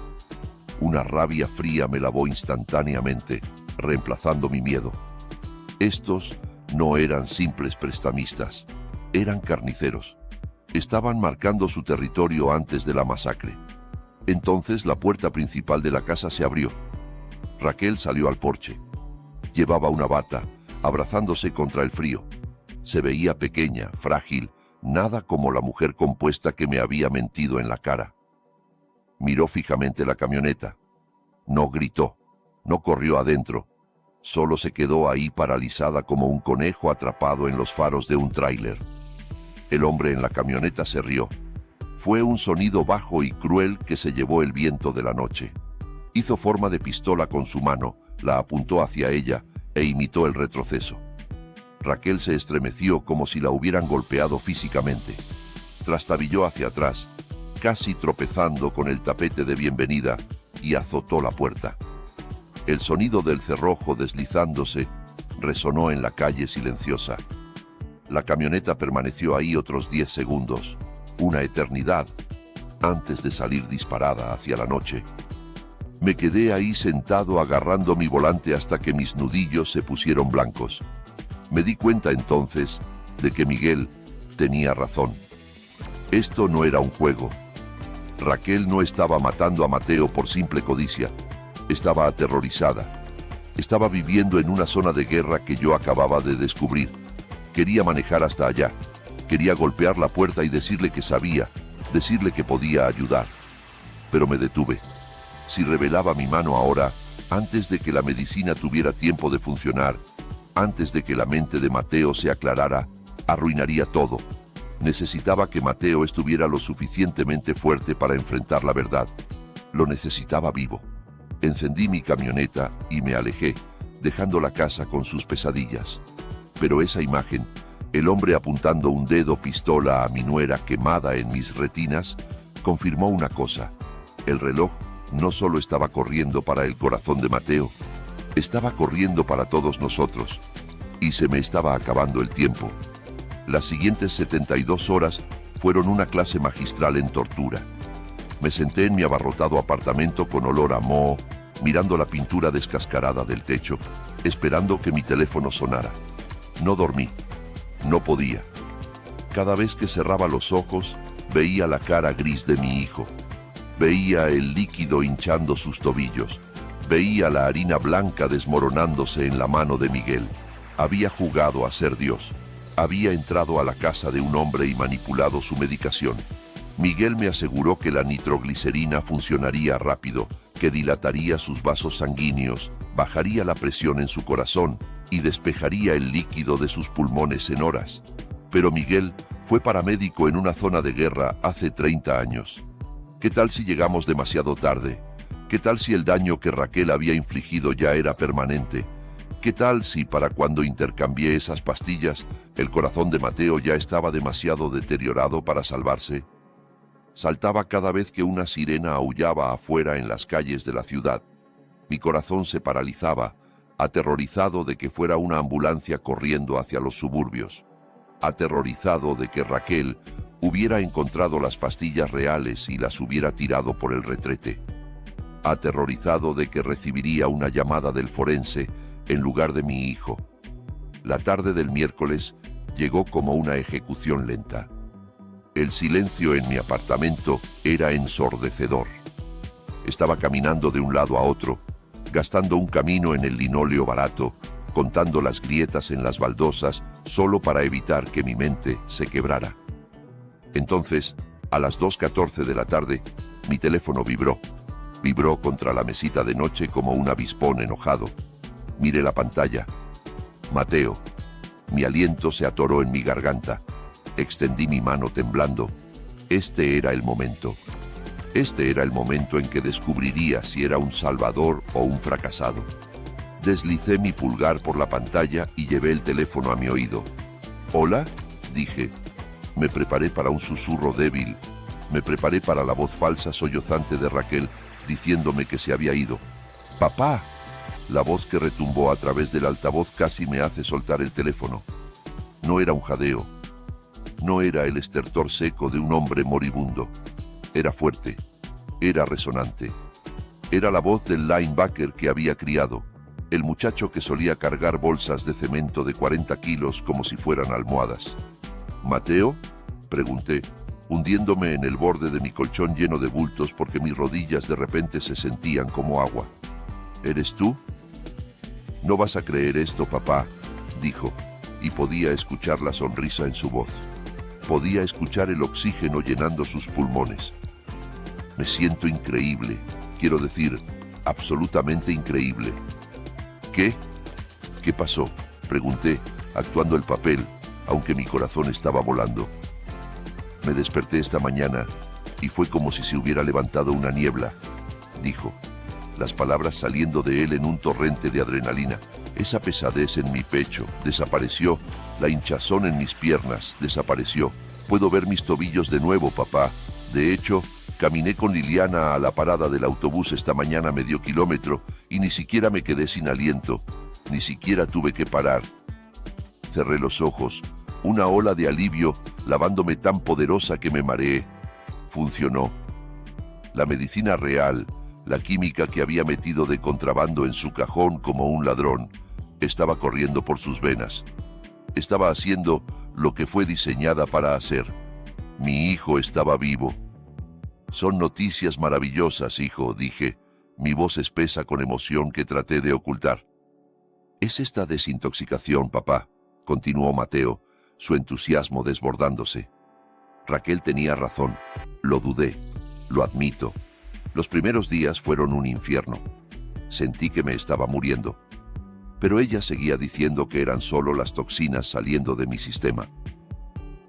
Una rabia fría me lavó instantáneamente, reemplazando mi miedo. Estos no eran simples prestamistas, eran carniceros. Estaban marcando su territorio antes de la masacre. Entonces la puerta principal de la casa se abrió. Raquel salió al porche. Llevaba una bata, abrazándose contra el frío. Se veía pequeña, frágil, nada como la mujer compuesta que me había mentido en la cara. Miró fijamente la camioneta. No gritó, no corrió adentro. Solo se quedó ahí paralizada como un conejo atrapado en los faros de un tráiler. El hombre en la camioneta se rió. Fue un sonido bajo y cruel que se llevó el viento de la noche. Hizo forma de pistola con su mano, la apuntó hacia ella e imitó el retroceso. Raquel se estremeció como si la hubieran golpeado físicamente. Trastabilló hacia atrás, casi tropezando con el tapete de bienvenida, y azotó la puerta. El sonido del cerrojo deslizándose resonó en la calle silenciosa. La camioneta permaneció ahí otros 10 segundos, una eternidad, antes de salir disparada hacia la noche. Me quedé ahí sentado agarrando mi volante hasta que mis nudillos se pusieron blancos. Me di cuenta entonces de que Miguel tenía razón. Esto no era un juego. Raquel no estaba matando a Mateo por simple codicia. Estaba aterrorizada. Estaba viviendo en una zona de guerra que yo acababa de descubrir. Quería manejar hasta allá. Quería golpear la puerta y decirle que sabía, decirle que podía ayudar. Pero me detuve. Si revelaba mi mano ahora, antes de que la medicina tuviera tiempo de funcionar, antes de que la mente de Mateo se aclarara, arruinaría todo. Necesitaba que Mateo estuviera lo suficientemente fuerte para enfrentar la verdad. Lo necesitaba vivo. Encendí mi camioneta y me alejé, dejando la casa con sus pesadillas. Pero esa imagen, el hombre apuntando un dedo pistola a mi nuera quemada en mis retinas, confirmó una cosa. El reloj no solo estaba corriendo para el corazón de Mateo, estaba corriendo para todos nosotros. Y se me estaba acabando el tiempo. Las siguientes 72 horas fueron una clase magistral en tortura. Me senté en mi abarrotado apartamento con olor a moho, mirando la pintura descascarada del techo, esperando que mi teléfono sonara. No dormí. No podía. Cada vez que cerraba los ojos, veía la cara gris de mi hijo. Veía el líquido hinchando sus tobillos. Veía la harina blanca desmoronándose en la mano de Miguel. Había jugado a ser Dios. Había entrado a la casa de un hombre y manipulado su medicación. Miguel me aseguró que la nitroglicerina funcionaría rápido, que dilataría sus vasos sanguíneos, bajaría la presión en su corazón y despejaría el líquido de sus pulmones en horas. Pero Miguel fue paramédico en una zona de guerra hace 30 años. ¿Qué tal si llegamos demasiado tarde? ¿Qué tal si el daño que Raquel había infligido ya era permanente? ¿Qué tal si para cuando intercambié esas pastillas, el corazón de Mateo ya estaba demasiado deteriorado para salvarse? Saltaba cada vez que una sirena aullaba afuera en las calles de la ciudad. Mi corazón se paralizaba, aterrorizado de que fuera una ambulancia corriendo hacia los suburbios. Aterrorizado de que Raquel hubiera encontrado las pastillas reales y las hubiera tirado por el retrete. Aterrorizado de que recibiría una llamada del forense en lugar de mi hijo. La tarde del miércoles llegó como una ejecución lenta. El silencio en mi apartamento era ensordecedor. Estaba caminando de un lado a otro, gastando un camino en el linóleo barato, contando las grietas en las baldosas solo para evitar que mi mente se quebrara. Entonces, a las 2:14 de la tarde, mi teléfono vibró. Vibró contra la mesita de noche como un avispón enojado. Miré la pantalla. Mateo. Mi aliento se atoró en mi garganta. Extendí mi mano temblando. Este era el momento. Este era el momento en que descubriría si era un salvador o un fracasado. Deslicé mi pulgar por la pantalla y llevé el teléfono a mi oído. «¿Hola?», dije. Me preparé para un susurro débil. Me preparé para la voz falsa sollozante de Raquel diciéndome que se había ido. «¡Papá!». La voz que retumbó a través del altavoz casi me hace soltar el teléfono. No era un jadeo. No era el estertor seco de un hombre moribundo. Era fuerte. Era resonante. Era la voz del linebacker que había criado. El muchacho que solía cargar bolsas de cemento de 40 kilos como si fueran almohadas. «¿Mateo?», pregunté, hundiéndome en el borde de mi colchón lleno de bultos porque mis rodillas de repente se sentían como agua. «¿Eres tú?». «No vas a creer esto, papá», dijo, y podía escuchar la sonrisa en su voz. Podía escuchar el oxígeno llenando sus pulmones. «Me siento increíble, quiero decir, absolutamente increíble». «¿Qué? ¿Qué pasó?», pregunté, actuando el papel, aunque mi corazón estaba volando. «Me desperté esta mañana y fue como si se hubiera levantado una niebla», dijo, las palabras saliendo de él en un torrente de adrenalina. Esa pesadez en mi pecho desapareció, la hinchazón en mis piernas desapareció. «Puedo ver mis tobillos de nuevo, papá. De hecho, caminé con Liliana a la parada del autobús esta mañana medio kilómetro y ni siquiera me quedé sin aliento, ni siquiera tuve que parar». Cerré los ojos, una ola de alivio lavándome tan poderosa que me mareé. Funcionó. La medicina real, la química que había metido de contrabando en su cajón como un ladrón, estaba corriendo por sus venas. Estaba haciendo lo que fue diseñada para hacer. Mi hijo estaba vivo. «Son noticias maravillosas, hijo», dije, mi voz espesa con emoción que traté de ocultar. «Es esta desintoxicación, papá», continuó Mateo, su entusiasmo desbordándose. Raquel tenía razón. Lo dudé. Lo admito. Los primeros días fueron un infierno. Sentí que me estaba muriendo. Pero ella seguía diciendo que eran solo las toxinas saliendo de mi sistema.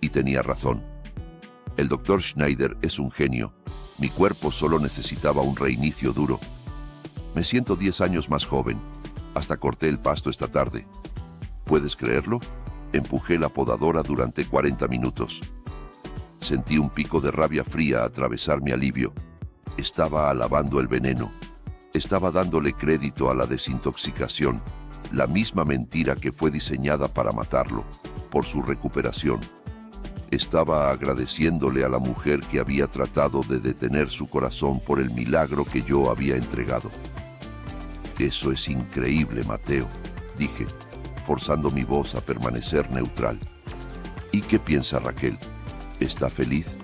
Y tenía razón. El doctor Schneider es un genio. Mi cuerpo solo necesitaba un reinicio duro. Me siento 10 años más joven. Hasta corté el pasto esta tarde. ¿Puedes creerlo? Empujé la podadora durante 40 minutos. Sentí un pico de rabia fría atravesar mi alivio. Estaba alabando el veneno. Estaba dándole crédito a la desintoxicación, la misma mentira que fue diseñada para matarlo, por su recuperación. Estaba agradeciéndole a la mujer que había tratado de detener su corazón por el milagro que yo había entregado. «Eso es increíble, Mateo», dije, forzando mi voz a permanecer neutral. «¿Y qué piensa Raquel? ¿Está feliz?».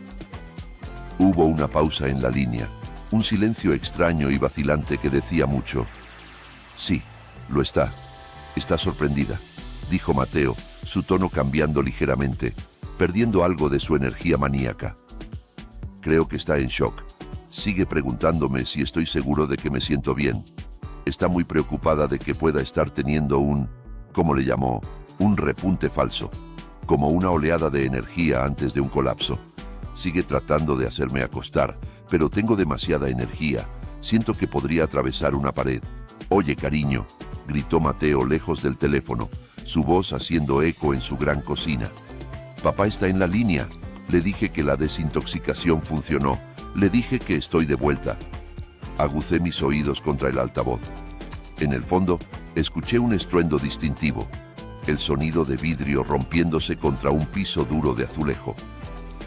Hubo una pausa en la línea, un silencio extraño y vacilante que decía mucho. «Sí, lo está. Está sorprendida», dijo Mateo, su tono cambiando ligeramente, perdiendo algo de su energía maníaca. «Creo que está en shock. Sigue preguntándome si estoy seguro de que me siento bien. Está muy preocupada de que pueda estar teniendo ¿cómo le llamó? Un repunte falso, como una oleada de energía antes de un colapso. Sigue tratando de hacerme acostar, pero tengo demasiada energía. Siento que podría atravesar una pared». «Oye, cariño», gritó Mateo lejos del teléfono, su voz haciendo eco en su gran cocina. «Papá está en la línea. Le dije que la desintoxicación funcionó. Le dije que estoy de vuelta». Agucé mis oídos contra el altavoz. En el fondo, escuché un estruendo distintivo, el sonido de vidrio rompiéndose contra un piso duro de azulejo.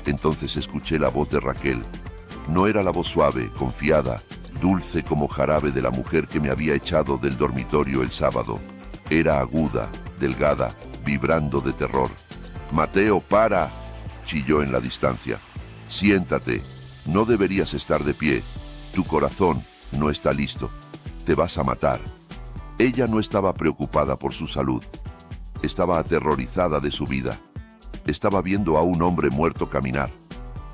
Entonces escuché la voz de Raquel. No era la voz suave, confiada, dulce como jarabe de la mujer que me había echado del dormitorio el sábado. Era aguda, delgada, vibrando de terror. «Mateo, para», chilló en la distancia. «Siéntate. No deberías estar de pie. Tu corazón no está listo». Te vas a matar. Ella no estaba preocupada por su salud. Estaba aterrorizada de su vida. Estaba viendo a un hombre muerto caminar.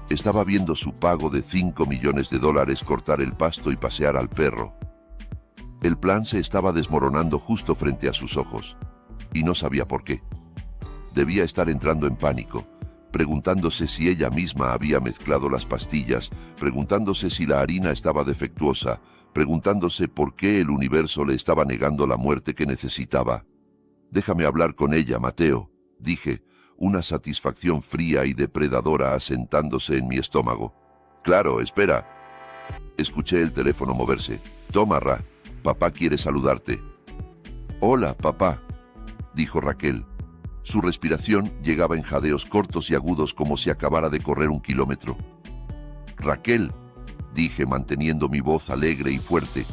Estaba viendo su pago de $5 millones cortar el pasto y pasear al perro. El plan se estaba desmoronando justo frente a sus ojos, y no sabía por qué. Debía estar entrando en pánico, preguntándose si ella misma había mezclado las pastillas, preguntándose si la harina estaba defectuosa, preguntándose por qué el universo le estaba negando la muerte que necesitaba. «Déjame hablar con ella, Mateo», dije, una satisfacción fría y depredadora asentándose en mi estómago. «Claro, espera». Escuché el teléfono moverse. «Toma, Ra, papá quiere saludarte». «Hola, papá», dijo Raquel. Su respiración llegaba en jadeos cortos y agudos como si acabara de correr 1 kilómetro. «Raquel», dije manteniendo mi voz alegre y fuerte,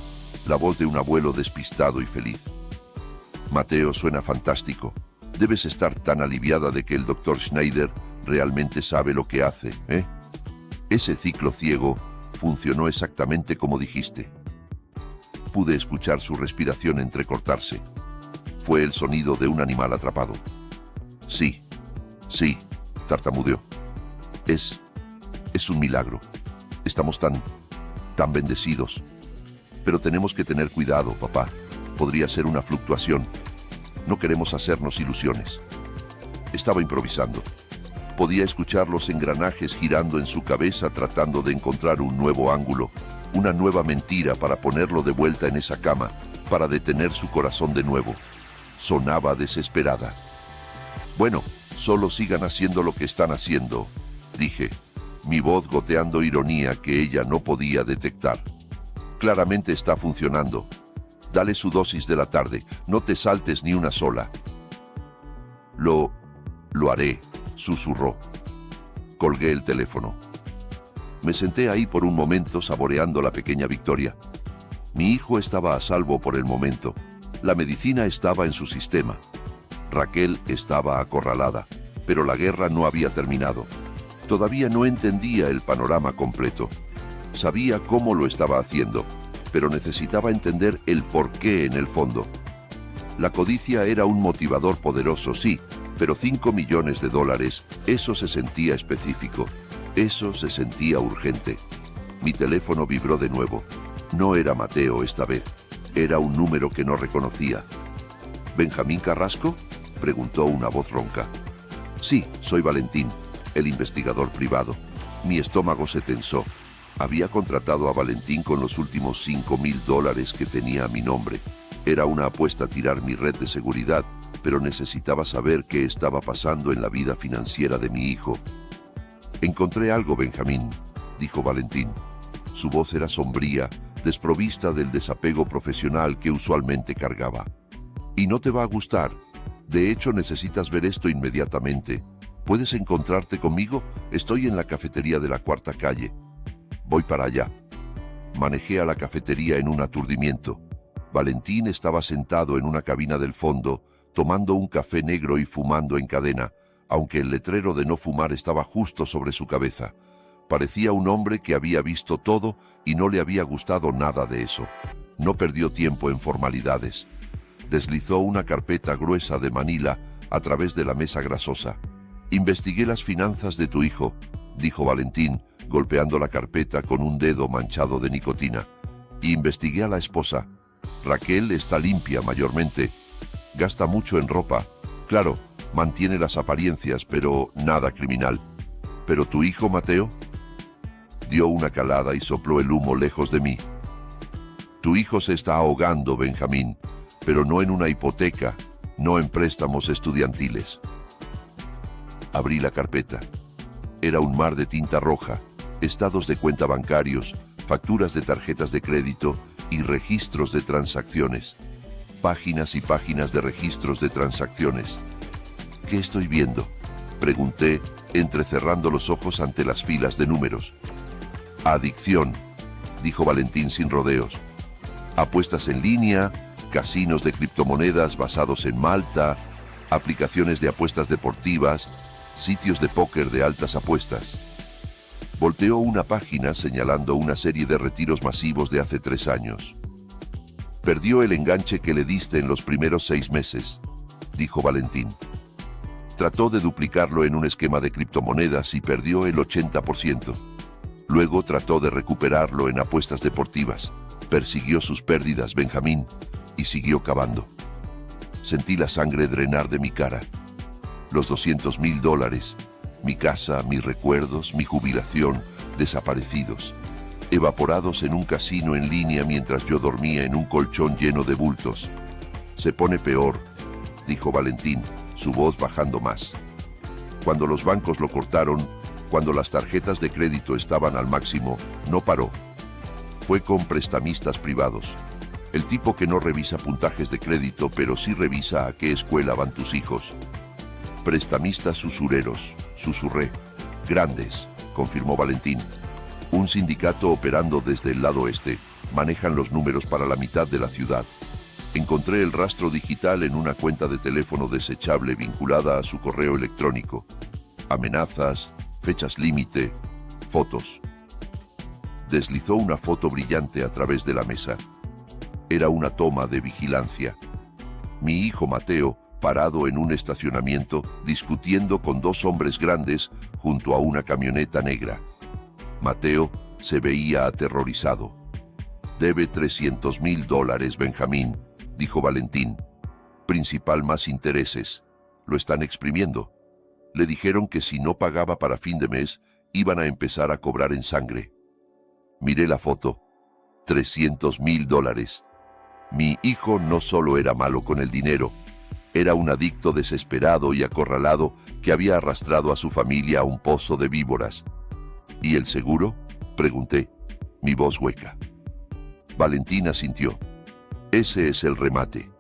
la voz de un abuelo despistado y feliz. «Mateo, suena fantástico. Debes estar tan aliviada de que el doctor Schneider realmente sabe lo que hace, ¿eh? Ese ciclo ciego funcionó exactamente como dijiste». Pude escuchar su respiración entrecortarse. Fue el sonido de un animal atrapado. Sí, tartamudeó. Es un milagro. Estamos tan bendecidos. Pero tenemos que tener cuidado, papá. Podría ser una fluctuación. No queremos hacernos ilusiones. Estaba improvisando. Podía escuchar los engranajes girando en su cabeza tratando de encontrar un nuevo ángulo, una nueva mentira para ponerlo de vuelta en esa cama, para detener su corazón de nuevo. Sonaba desesperada. «Bueno, solo sigan haciendo lo que están haciendo», dije, mi voz goteando ironía que ella no podía detectar. «Claramente está funcionando. Dale su dosis de la tarde, no te saltes ni una sola». Lo haré», susurró. Colgué el teléfono. Me senté ahí por un momento saboreando la pequeña victoria. Mi hijo estaba a salvo por el momento. La medicina estaba en su sistema. Raquel estaba acorralada, pero la guerra no había terminado. Todavía no entendía el panorama completo. Sabía cómo lo estaba haciendo, pero necesitaba entender el porqué en el fondo. La codicia era un motivador poderoso, sí, pero $5 millones, eso se sentía específico, eso se sentía urgente. Mi teléfono vibró de nuevo. No era Mateo esta vez, era un número que no reconocía. «¿Benjamín Carrasco?», preguntó una voz ronca. «Sí, soy Valentín, el investigador privado». Mi estómago se tensó. Había contratado a Valentín con los últimos $5,000 que tenía a mi nombre. Era una apuesta a tirar mi red de seguridad, pero necesitaba saber qué estaba pasando en la vida financiera de mi hijo. «Encontré algo, Benjamín», dijo Valentín. Su voz era sombría, desprovista del desapego profesional que usualmente cargaba. «Y no te va a gustar. De hecho, necesitas ver esto inmediatamente. ¿Puedes encontrarte conmigo? Estoy en la cafetería de la 4ª calle». «Voy para allá». Manejé a la cafetería en un aturdimiento. Valentín estaba sentado en una cabina del fondo, tomando un café negro y fumando en cadena, aunque el letrero de no fumar estaba justo sobre su cabeza. Parecía un hombre que había visto todo y no le había gustado nada de eso. No perdió tiempo en formalidades. Deslizó una carpeta gruesa de manila a través de la mesa grasosa. «Investigué las finanzas de tu hijo», dijo Valentín, golpeando la carpeta con un dedo manchado de nicotina. «Investigué a la esposa. Raquel está limpia mayormente. Gasta mucho en ropa. Claro, mantiene las apariencias, pero nada criminal. ¿Pero tu hijo, Mateo?». Dio una calada y sopló el humo lejos de mí. «Tu hijo se está ahogando, Benjamín, pero no en una hipoteca, no en préstamos estudiantiles». Abrí la carpeta. Era un mar de tinta roja, estados de cuenta bancarios, facturas de tarjetas de crédito y registros de transacciones. Páginas y páginas de registros de transacciones. «¿Qué estoy viendo?», pregunté, entrecerrando los ojos ante las filas de números. «Adicción», dijo Valentín sin rodeos. «Apuestas en línea, casinos de criptomonedas basados en Malta, aplicaciones de apuestas deportivas, sitios de póker de altas apuestas». Volteó una página señalando una serie de retiros masivos de hace 3 años. Perdió el enganche que le diste en los primeros 6 meses, dijo Valentín. Trató de duplicarlo en un esquema de criptomonedas y perdió el 80%. Luego trató de recuperarlo en apuestas deportivas. Persiguió sus pérdidas, Benjamín, y siguió cavando. Sentí la sangre drenar de mi cara. Los $200,000, mi casa, mis recuerdos, mi jubilación, desaparecidos, evaporados en un casino en línea mientras yo dormía en un colchón lleno de bultos. Se pone peor, dijo Valentín, su voz bajando más. Cuando los bancos lo cortaron, cuando las tarjetas de crédito estaban al máximo, no paró. Fue con prestamistas privados. El tipo que no revisa puntajes de crédito, pero sí revisa a qué escuela van tus hijos. Prestamistas usureros, susurré. Grandes, confirmó Valentín. Un sindicato operando desde el lado este. Manejan los números para la mitad de la ciudad. Encontré el rastro digital en una cuenta de teléfono desechable vinculada a su correo electrónico. Amenazas, fechas límite, fotos. Deslizó una foto brillante a través de la mesa. Era una toma de vigilancia. Mi hijo Mateo, parado en un estacionamiento, discutiendo con 2 hombres grandes junto a una camioneta negra. Mateo se veía aterrorizado. Debe $300,000, Benjamín, dijo Valentín. Principal más intereses. Lo están exprimiendo. Le dijeron que si no pagaba para fin de mes, iban a empezar a cobrar en sangre. Miré la foto. $300,000. Mi hijo no solo era malo con el dinero, era un adicto desesperado y acorralado que había arrastrado a su familia a un pozo de víboras. ¿Y el seguro?, pregunté, mi voz hueca. Valentín asintió. Ese es el remate.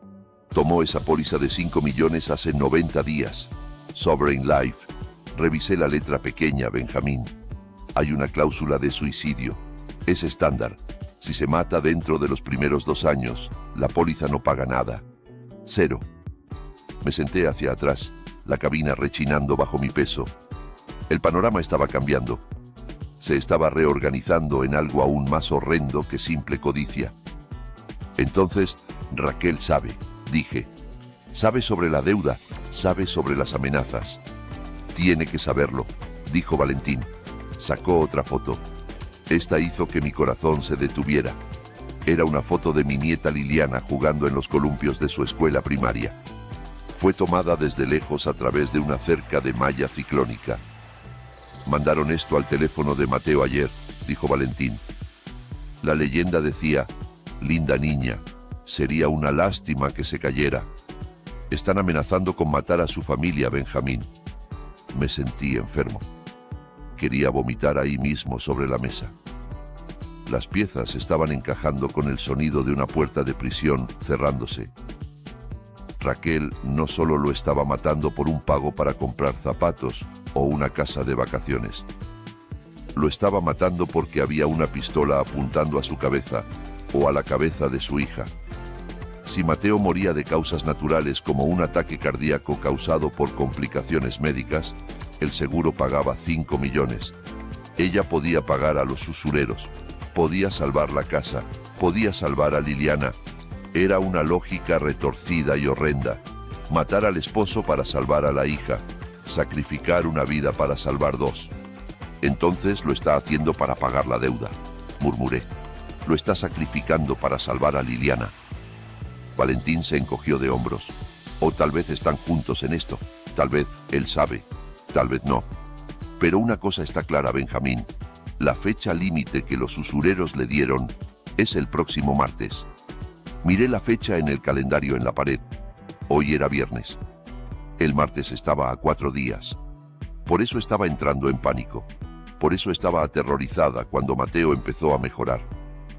Tomó esa póliza de 5 millones hace 90 días. Sovereign Life. Revisé la letra pequeña, Benjamín. Hay una cláusula de suicidio. Es estándar. Si se mata dentro de los primeros 2 años, la póliza no paga nada. 0. Me senté hacia atrás, la cabina rechinando bajo mi peso. El panorama estaba cambiando. Se estaba reorganizando en algo aún más horrendo que simple codicia. Entonces, Raquel sabe, dije. Sabe sobre la deuda, sabe sobre las amenazas. Tiene que saberlo, dijo Valentín. Sacó otra foto. Esta hizo que mi corazón se detuviera. Era una foto de mi nieta Liliana jugando en los columpios de su escuela primaria. Fue tomada desde lejos a través de una cerca de malla ciclónica. Mandaron esto al teléfono de Mateo ayer, dijo Valentín. La leyenda decía, linda niña, sería una lástima que se cayera. Están amenazando con matar a su familia, Benjamín. Me sentí enfermo. Quería vomitar ahí mismo sobre la mesa. Las piezas estaban encajando con el sonido de una puerta de prisión cerrándose. Raquel no solo lo estaba matando por un pago para comprar zapatos o una casa de vacaciones. Lo estaba matando porque había una pistola apuntando a su cabeza o a la cabeza de su hija. Si Mateo moría de causas naturales como un ataque cardíaco causado por complicaciones médicas, el seguro pagaba 5 millones. Ella podía pagar a los usureros, podía salvar la casa, podía salvar a Liliana. Era una lógica retorcida y horrenda. Matar al esposo para salvar a la hija, sacrificar una vida para salvar 2. Entonces lo está haciendo para pagar la deuda, murmuré. Lo está sacrificando para salvar a Liliana. Valentín se encogió de hombros. O tal vez están juntos en esto, tal vez él sabe, tal vez no. Pero una cosa está clara, Benjamín. La fecha límite que los usureros le dieron es el próximo martes. Miré la fecha en el calendario en la pared. Hoy era viernes. El martes estaba a 4 días. Por eso estaba entrando en pánico. Por eso estaba aterrorizada cuando Mateo empezó a mejorar.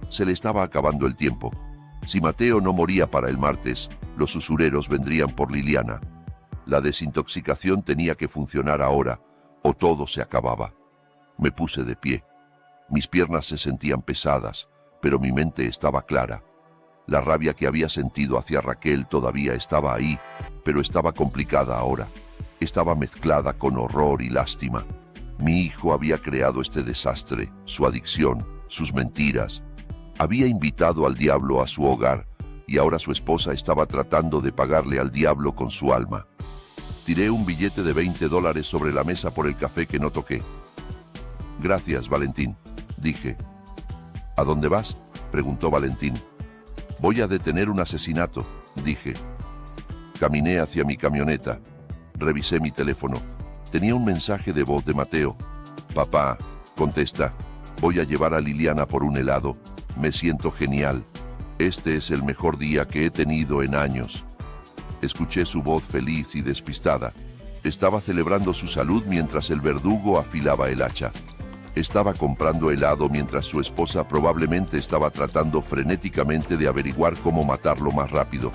Se le estaba acabando el tiempo. Si Mateo no moría para el martes, los usureros vendrían por Liliana. La desintoxicación tenía que funcionar ahora, o todo se acababa. Me puse de pie. Mis piernas se sentían pesadas, pero mi mente estaba clara. La rabia que había sentido hacia Raquel todavía estaba ahí, pero estaba complicada ahora. Estaba mezclada con horror y lástima. Mi hijo había creado este desastre, su adicción, sus mentiras. Había invitado al diablo a su hogar, y ahora su esposa estaba tratando de pagarle al diablo con su alma. Tiré un billete de $20 sobre la mesa por el café que no toqué. Gracias, Valentín, dije. ¿A dónde vas?, preguntó Valentín. Voy a detener un asesinato, dije. Caminé hacia mi camioneta. Revisé mi teléfono. Tenía un mensaje de voz de Mateo. Papá, contesta, voy a llevar a Liliana por un helado. Me siento genial. Este es el mejor día que he tenido en años. Escuché su voz feliz y despistada. Estaba celebrando su salud mientras el verdugo afilaba el hacha. Estaba comprando helado mientras su esposa probablemente estaba tratando frenéticamente de averiguar cómo matarlo más rápido.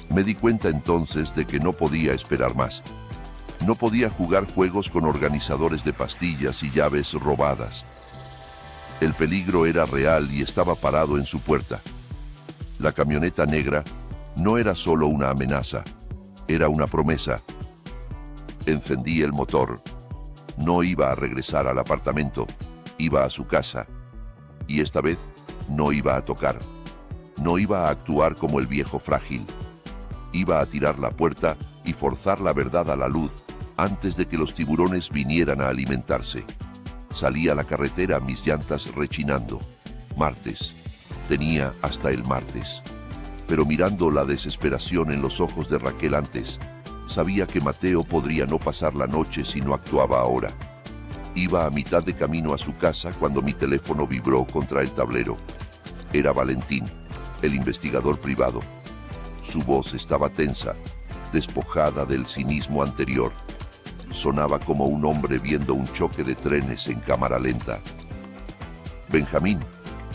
Me di cuenta entonces de que no podía esperar más. No podía jugar juegos con organizadores de pastillas y llaves robadas. El peligro era real y estaba parado en su puerta. La camioneta negra no era solo una amenaza, era una promesa. Encendí el motor. No iba a regresar al apartamento, iba a su casa. Y esta vez no iba a tocar. No iba a actuar como el viejo frágil. Iba a tirar la puerta y forzar la verdad a la luz antes de que los tiburones vinieran a alimentarse. Salí a la carretera, mis llantas rechinando. Martes. Tenía hasta el martes. Pero mirando la desesperación en los ojos de Raquel antes, sabía que Mateo podría no pasar la noche si no actuaba ahora. Iba a mitad de camino a su casa cuando mi teléfono vibró contra el tablero. Era Valentín, el investigador privado. Su voz estaba tensa, despojada del cinismo anterior. Sonaba como un hombre viendo un choque de trenes en cámara lenta. Benjamín,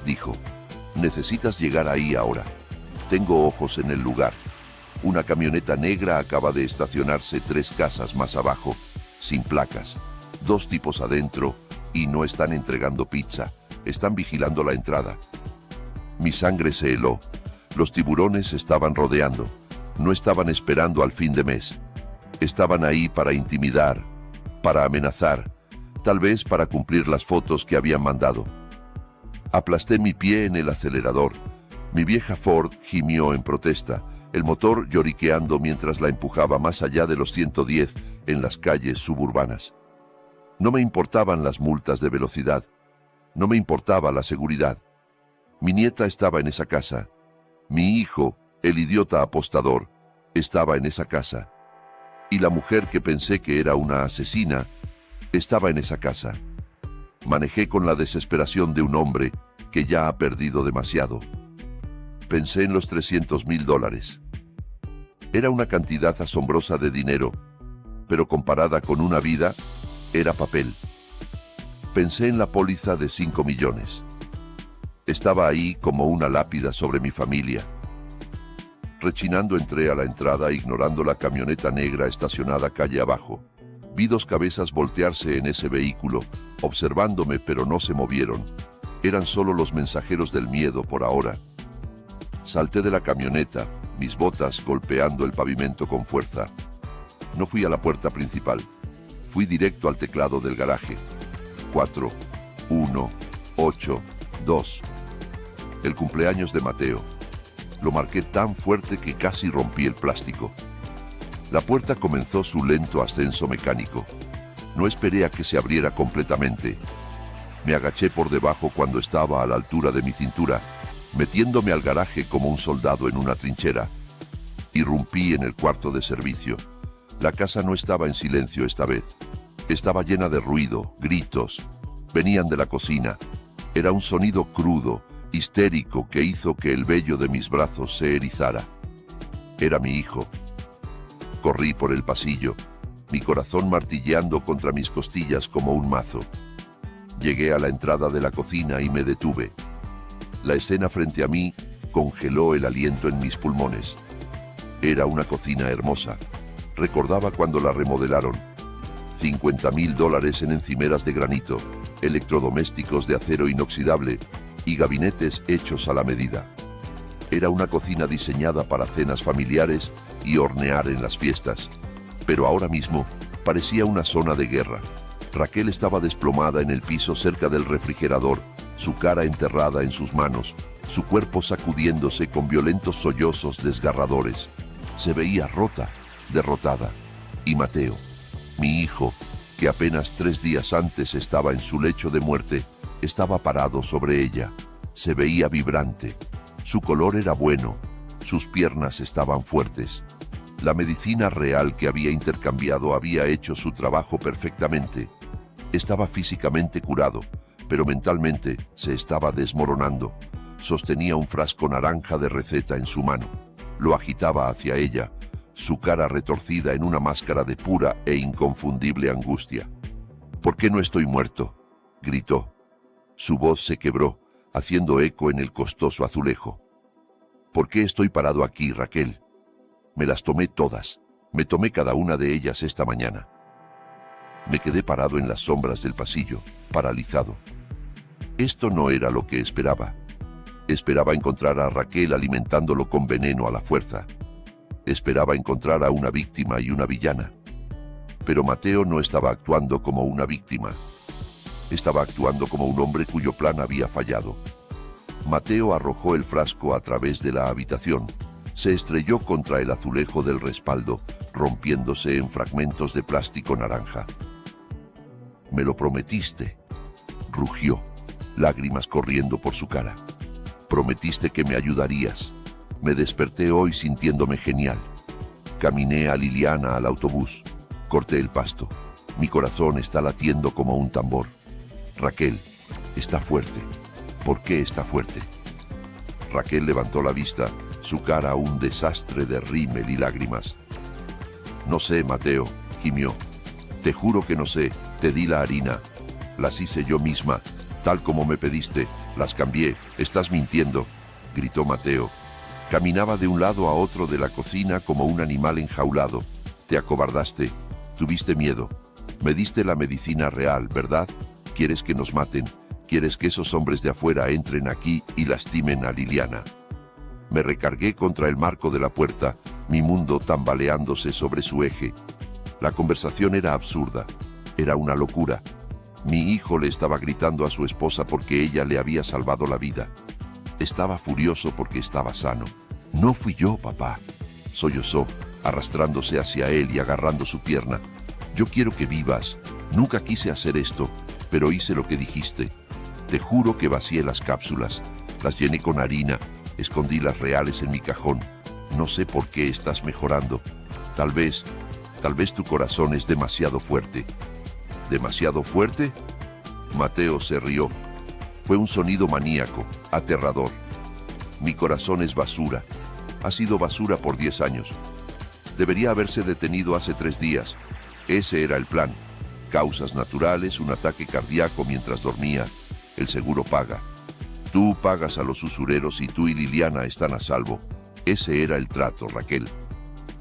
dijo, necesitas llegar ahí ahora. Tengo ojos en el lugar. Una camioneta negra acaba de estacionarse 3 casas más abajo, sin placas. 2 tipos adentro y no están entregando pizza. Están vigilando la entrada. Mi sangre se heló. Los tiburones estaban rodeando. No estaban esperando al fin de mes. Estaban ahí para intimidar, para amenazar, tal vez para cumplir las fotos que habían mandado. Aplasté mi pie en el acelerador. Mi vieja Ford gimió en protesta, el motor lloriqueando mientras la empujaba más allá de los 110 en las calles suburbanas. No me importaban las multas de velocidad. No me importaba la seguridad. Mi nieta estaba en esa casa. Mi hijo, el idiota apostador, estaba en esa casa. Y la mujer que pensé que era una asesina, estaba en esa casa. Manejé con la desesperación de un hombre que ya ha perdido demasiado. Pensé en los $300,000. Era una cantidad asombrosa de dinero, pero comparada con una vida, era papel. Pensé en la póliza de 5 millones. Estaba ahí como una lápida sobre mi familia. Rechinando entré a la entrada ignorando la camioneta negra estacionada calle abajo. Vi 2 cabezas voltearse en ese vehículo, observándome pero no se movieron. Eran solo los mensajeros del miedo por ahora. Salté de la camioneta, mis botas golpeando el pavimento con fuerza. No fui a la puerta principal. Fui directo al teclado del garaje. 4, 1, 8, 2. El cumpleaños de Mateo. Lo marqué tan fuerte que casi rompí el plástico. La puerta comenzó su lento ascenso mecánico. No esperé a que se abriera completamente. Me agaché por debajo cuando estaba a la altura de mi cintura, metiéndome al garaje como un soldado en una trinchera. Irrumpí en el cuarto de servicio. La casa no estaba en silencio esta vez. Estaba llena de ruido, gritos. Venían de la cocina. Era un sonido crudo, histérico, que hizo que el vello de mis brazos se erizara. Era mi hijo. Corrí por el pasillo, mi corazón martilleando contra mis costillas como un mazo. Llegué a la entrada de la cocina y me detuve. La escena frente a mí congeló el aliento en mis pulmones. Era una cocina hermosa. Recordaba cuando la remodelaron. $50,000 en encimeras de granito, electrodomésticos de acero inoxidable y gabinetes hechos a la medida. Era una cocina diseñada para cenas familiares y hornear en las fiestas. Pero ahora mismo parecía una zona de guerra. Raquel estaba desplomada en el piso cerca del refrigerador, su cara enterrada en sus manos, su cuerpo sacudiéndose con violentos sollozos desgarradores. Se veía rota, derrotada. Y Mateo, mi hijo, que apenas 3 días antes estaba en su lecho de muerte, estaba parado sobre ella. Se veía vibrante. Su color era bueno. Sus piernas estaban fuertes. La medicina real que había intercambiado había hecho su trabajo perfectamente. Estaba físicamente curado, pero mentalmente se estaba desmoronando. Sostenía un frasco naranja de receta en su mano. Lo agitaba hacia ella, su cara retorcida en una máscara de pura e inconfundible angustia. «¿Por qué no estoy muerto?», gritó. Su voz se quebró, haciendo eco en el costoso azulejo. «¿Por qué estoy parado aquí, Raquel? Me las tomé todas. Me tomé cada una de ellas esta mañana». Me quedé parado en las sombras del pasillo, paralizado. Esto no era lo que esperaba. Esperaba encontrar a Raquel alimentándolo con veneno a la fuerza. Esperaba encontrar a una víctima y una villana. Pero Mateo no estaba actuando como una víctima. Estaba actuando como un hombre cuyo plan había fallado. Mateo arrojó el frasco a través de la habitación. Se estrelló contra el azulejo del respaldo, rompiéndose en fragmentos de plástico naranja. «Me lo prometiste», rugió, lágrimas corriendo por su cara. «Prometiste que me ayudarías. Me desperté hoy sintiéndome genial. Caminé a Liliana al autobús. Corté el pasto. Mi corazón está latiendo como un tambor. Raquel, está fuerte. ¿Por qué está fuerte?». Raquel levantó la vista, su cara un desastre de rímel y lágrimas. «No sé, Mateo», gimió. «Te juro que no sé. Te di la harina. Las hice yo misma, tal como me pediste. Las cambié. Estás mintiendo», gritó Mateo. Caminaba de un lado a otro de la cocina como un animal enjaulado. «Te acobardaste. Tuviste miedo. Me diste la medicina real, ¿verdad? ¿Quieres que nos maten? ¿Quieres que esos hombres de afuera entren aquí y lastimen a Liliana?». Me recargué contra el marco de la puerta, mi mundo tambaleándose sobre su eje. La conversación era absurda. Era una locura. Mi hijo le estaba gritando a su esposa porque ella le había salvado la vida. Estaba furioso porque estaba sano. «No fui yo, papá», sollozó, arrastrándose hacia él y agarrando su pierna. «Yo quiero que vivas. Nunca quise hacer esto, pero hice lo que dijiste. Te juro que vacié las cápsulas. Las llené con harina. Escondí las reales en mi cajón. No sé por qué estás mejorando. Tal vez tu corazón es demasiado fuerte». «¿Demasiado fuerte?». Mateo se rió. Fue un sonido maníaco, aterrador. «Mi corazón es basura. Ha sido basura por 10 años. Debería haberse detenido hace 3 días. Ese era el plan. Causas naturales, un ataque cardíaco mientras dormía. El seguro paga. Tú pagas a los usureros y tú y Liliana están a salvo. Ese era el trato, Raquel».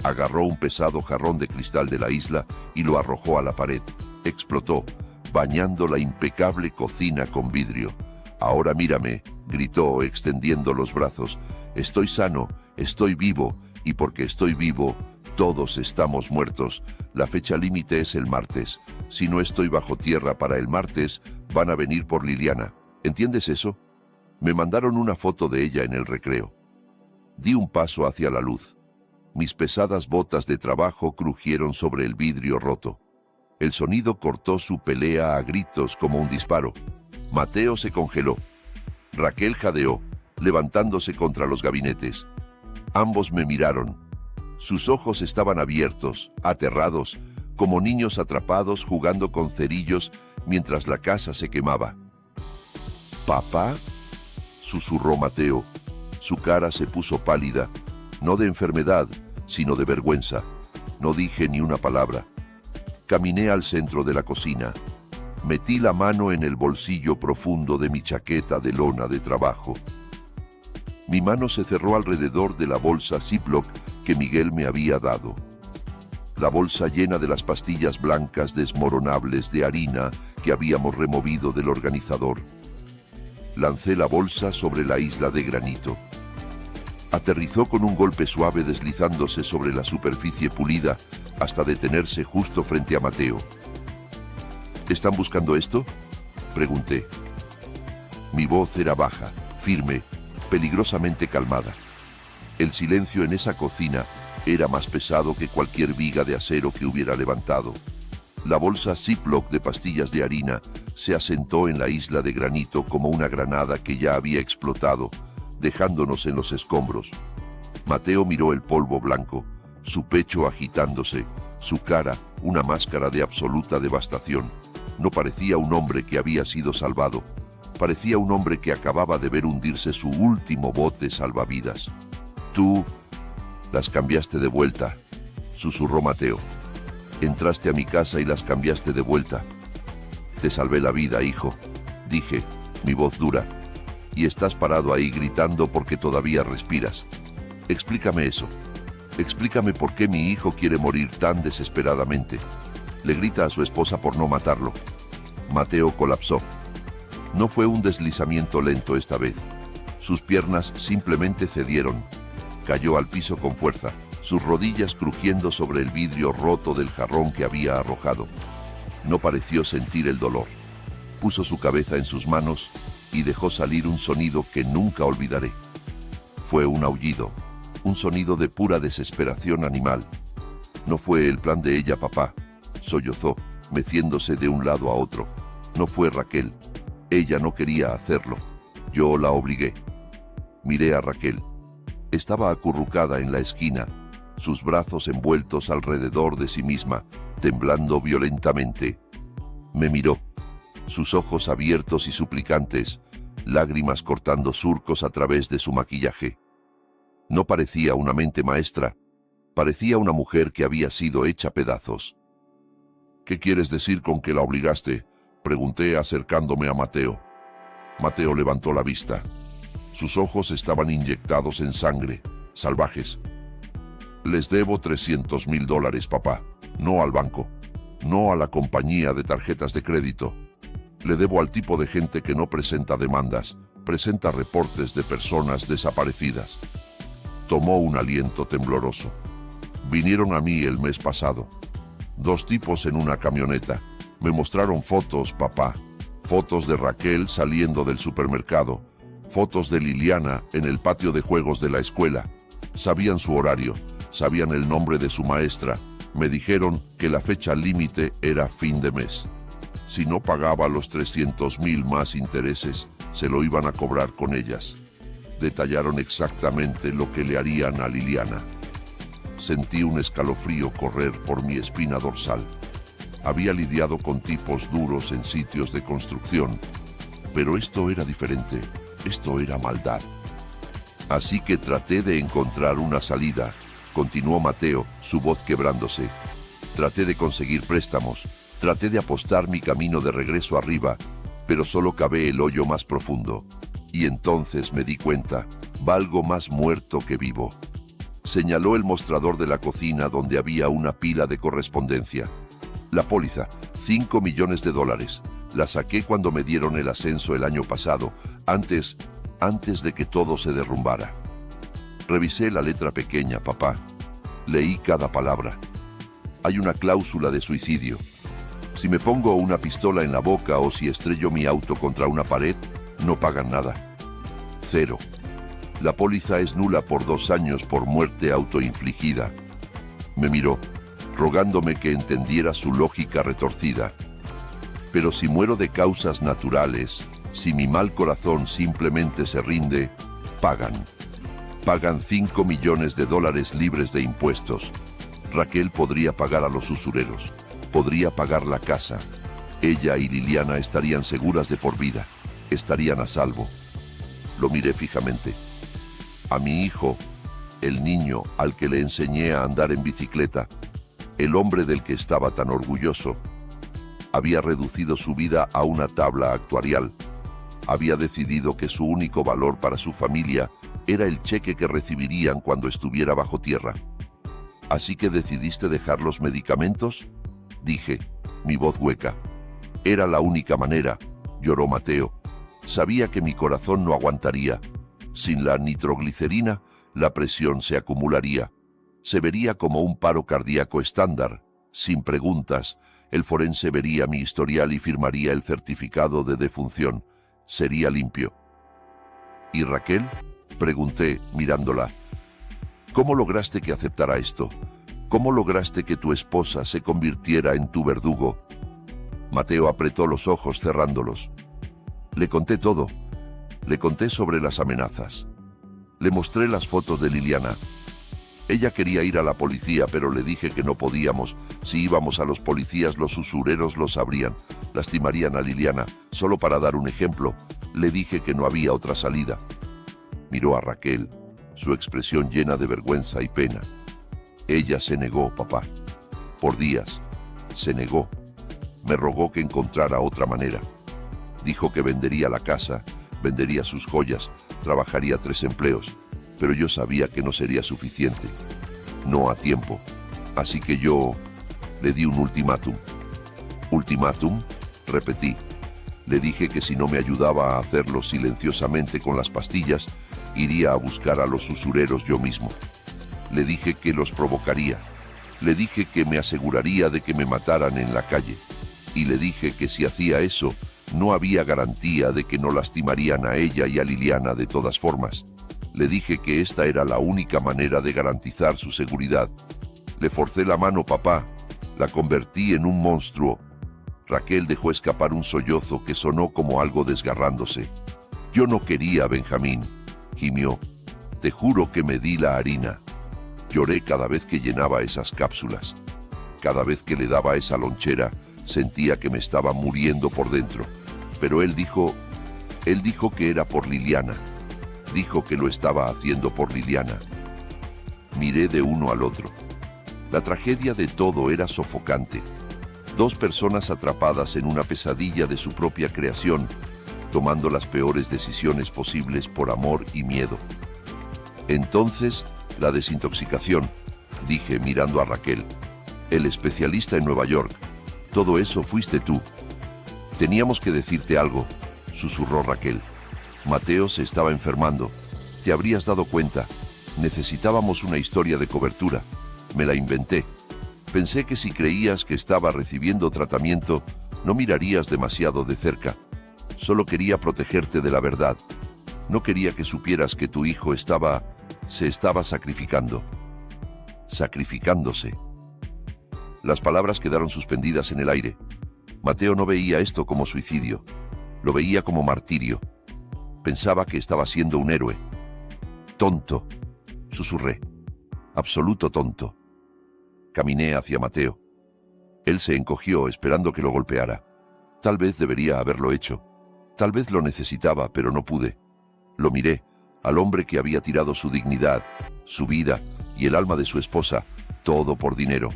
Agarró un pesado jarrón de cristal de la isla y lo arrojó a la pared. Explotó, bañando la impecable cocina con vidrio. «Ahora mírame», gritó, extendiendo los brazos. «Estoy sano, estoy vivo, y porque estoy vivo, todos estamos muertos. La fecha límite es el martes. Si no estoy bajo tierra para el martes, van a venir por Liliana. ¿Entiendes eso?». Me mandaron una foto de ella en el recreo. Di un paso hacia la luz. Mis pesadas botas de trabajo crujieron sobre el vidrio roto. El sonido cortó su pelea a gritos como un disparo. Mateo se congeló. Raquel jadeó, levantándose contra los gabinetes. Ambos me miraron. Sus ojos estaban abiertos, aterrados, como niños atrapados jugando con cerillos mientras la casa se quemaba. «¿Papá?», susurró Mateo. Su cara se puso pálida, no de enfermedad, sino de vergüenza. No dije ni una palabra. Caminé al centro de la cocina. Metí la mano en el bolsillo profundo de mi chaqueta de lona de trabajo. Mi mano se cerró alrededor de la bolsa Ziploc que Miguel me había dado. La bolsa llena de las pastillas blancas desmoronables de harina que habíamos removido del organizador. Lancé la bolsa sobre la isla de granito. Aterrizó con un golpe suave deslizándose sobre la superficie pulida hasta detenerse justo frente a Mateo. «¿Están buscando esto?», pregunté. Mi voz era baja, firme, peligrosamente calmada. El silencio en esa cocina era más pesado que cualquier viga de acero que hubiera levantado. La bolsa Ziploc de pastillas de harina se asentó en la isla de granito como una granada que ya había explotado, dejándonos en los escombros. Mateo miró el polvo blanco, su pecho agitándose, su cara una máscara de absoluta devastación. No parecía un hombre que había sido salvado, parecía un hombre que acababa de ver hundirse su último bote salvavidas. Tú las cambiaste de vuelta, susurró Mateo. Entraste a mi casa y las cambiaste de vuelta. Te salvé la vida, hijo, dije, mi voz dura. Y estás parado ahí gritando porque todavía respiras. Explícame eso. Explícame por qué mi hijo quiere morir tan desesperadamente. Le grita a su esposa por no matarlo. Mateo colapsó. No fue un deslizamiento lento esta vez. Sus piernas simplemente cedieron. Cayó al piso con fuerza, sus rodillas crujiendo sobre el vidrio roto del jarrón que había arrojado. No pareció sentir el dolor. Puso su cabeza en sus manos y dejó salir un sonido que nunca olvidaré. Fue un aullido, un sonido de pura desesperación animal. No fue el plan de ella, papá, sollozó, meciéndose de un lado a otro. No fue Raquel. Ella no quería hacerlo. Yo la obligué. Miré a Raquel. Estaba acurrucada en la esquina, sus brazos envueltos alrededor de sí misma, temblando violentamente. Me miró, sus ojos abiertos y suplicantes, lágrimas cortando surcos a través de su maquillaje. No parecía una mente maestra, parecía una mujer que había sido hecha pedazos. ¿Qué quieres decir con que la obligaste?, pregunté acercándome a Mateo. Mateo levantó la vista. Sus ojos estaban inyectados en sangre, salvajes. Les debo $300,000, papá, no al banco, no a la compañía de tarjetas de crédito. Le debo al tipo de gente que no presenta demandas, presenta reportes de personas desaparecidas. Tomó un aliento tembloroso. Vinieron a mí el mes pasado. 2 tipos en una camioneta. Me mostraron fotos, papá. Fotos de Raquel saliendo del supermercado. Fotos de Liliana en el patio de juegos de la escuela. Sabían su horario, sabían el nombre de su maestra. Me dijeron que la fecha límite era fin de mes. Si no pagaba los 300,000 más intereses, se lo iban a cobrar con ellas. Detallaron exactamente lo que le harían a Liliana. Sentí un escalofrío correr por mi espina dorsal. Había lidiado con tipos duros en sitios de construcción, pero esto era diferente, esto era maldad. Así que traté de encontrar una salida, continuó Mateo, su voz quebrándose. Traté de conseguir préstamos, traté de apostar mi camino de regreso arriba, pero solo cavé el hoyo más profundo. Y entonces me di cuenta, valgo más muerto que vivo. Señaló el mostrador de la cocina donde había una pila de correspondencia. La póliza, $5 millones. La saqué cuando me dieron el ascenso el año pasado, antes de que todo se derrumbara. Revisé la letra pequeña, papá. Leí cada palabra. Hay una cláusula de suicidio. Si me pongo una pistola en la boca o si estrello mi auto contra una pared, no pagan nada. 0. La póliza es nula por 2 años por muerte autoinfligida. Me miró, rogándome que entendiera su lógica retorcida. Pero si muero de causas naturales, si mi mal corazón simplemente se rinde, pagan. Pagan $5 millones libres de impuestos. Raquel podría pagar a los usureros, podría pagar la casa. Ella y Liliana estarían seguras de por vida, estarían a salvo. Lo miré fijamente. A mi hijo, el niño al que le enseñé a andar en bicicleta, el hombre del que estaba tan orgulloso, había reducido su vida a una tabla actuarial. Había decidido que su único valor para su familia era el cheque que recibirían cuando estuviera bajo tierra. ¿Así que decidiste dejar los medicamentos?, dije, mi voz hueca. Era la única manera, lloró Mateo. Sabía que mi corazón no aguantaría. Sin la nitroglicerina, la presión se acumularía. Se vería como un paro cardíaco estándar. Sin preguntas, el forense vería mi historial y firmaría el certificado de defunción. sería limpio. ¿Y Raquel?, pregunté, mirándola. ¿Cómo lograste que aceptara esto? ¿Cómo lograste que tu esposa se convirtiera en tu verdugo? Mateo apretó los ojos cerrándolos. Le conté todo. Le conté sobre las amenazas. Le mostré las fotos de Liliana. Ella quería ir a la policía, pero le dije que no podíamos. Si íbamos a los policías, los usureros lo sabrían. Lastimarían a Liliana. Solo para dar un ejemplo, le dije que no había otra salida. Miró a Raquel, su expresión llena de vergüenza y pena. Ella se negó, papá. Por días, se negó. Me rogó que encontrara otra manera. Dijo que vendería la casa, vendería sus joyas, trabajaría 3 empleos, pero yo sabía que no sería suficiente. No a tiempo. Así que yo le di un ultimátum. ¿Ultimátum?, repetí. Le dije que si no me ayudaba a hacerlo silenciosamente con las pastillas, iría a buscar a los usureros yo mismo. Le dije que los provocaría. Le dije que me aseguraría de que me mataran en la calle. Y le dije que si hacía eso, no había garantía de que no lastimarían a ella y a Liliana de todas formas. Le dije que esta era la única manera de garantizar su seguridad. Le forcé la mano, papá. La convertí en un monstruo. Raquel dejó escapar un sollozo que sonó como algo desgarrándose. Yo no quería a Benjamín, gimió. Te juro que me di la harina. Lloré cada vez que llenaba esas cápsulas. Cada vez que le daba esa lonchera, sentía que me estaba muriendo por dentro. Pero él dijo que era por Liliana. Dijo que lo estaba haciendo por Liliana. Miré de uno al otro. La tragedia de todo era sofocante. 2 personas atrapadas en una pesadilla de su propia creación, tomando las peores decisiones posibles por amor y miedo. Entonces, la desintoxicación, dije mirando a Raquel. El especialista en Nueva York. Todo eso fuiste tú. Teníamos que decirte algo, susurró Raquel. Mateo se estaba enfermando. Te habrías dado cuenta. Necesitábamos una historia de cobertura. Me la inventé. Pensé que si creías que estaba recibiendo tratamiento, no mirarías demasiado de cerca. Solo quería protegerte de la verdad. No quería que supieras que tu hijo se estaba sacrificando. Sacrificándose. Las palabras quedaron suspendidas en el aire. Mateo no veía esto como suicidio. Lo veía como martirio. Pensaba que estaba siendo un héroe. Tonto, susurré. Absoluto tonto. Caminé hacia Mateo. Él se encogió esperando que lo golpeara. Tal vez debería haberlo hecho. Tal vez lo necesitaba, pero no pude. Lo miré, al hombre que había tirado su dignidad, su vida y el alma de su esposa, todo por dinero.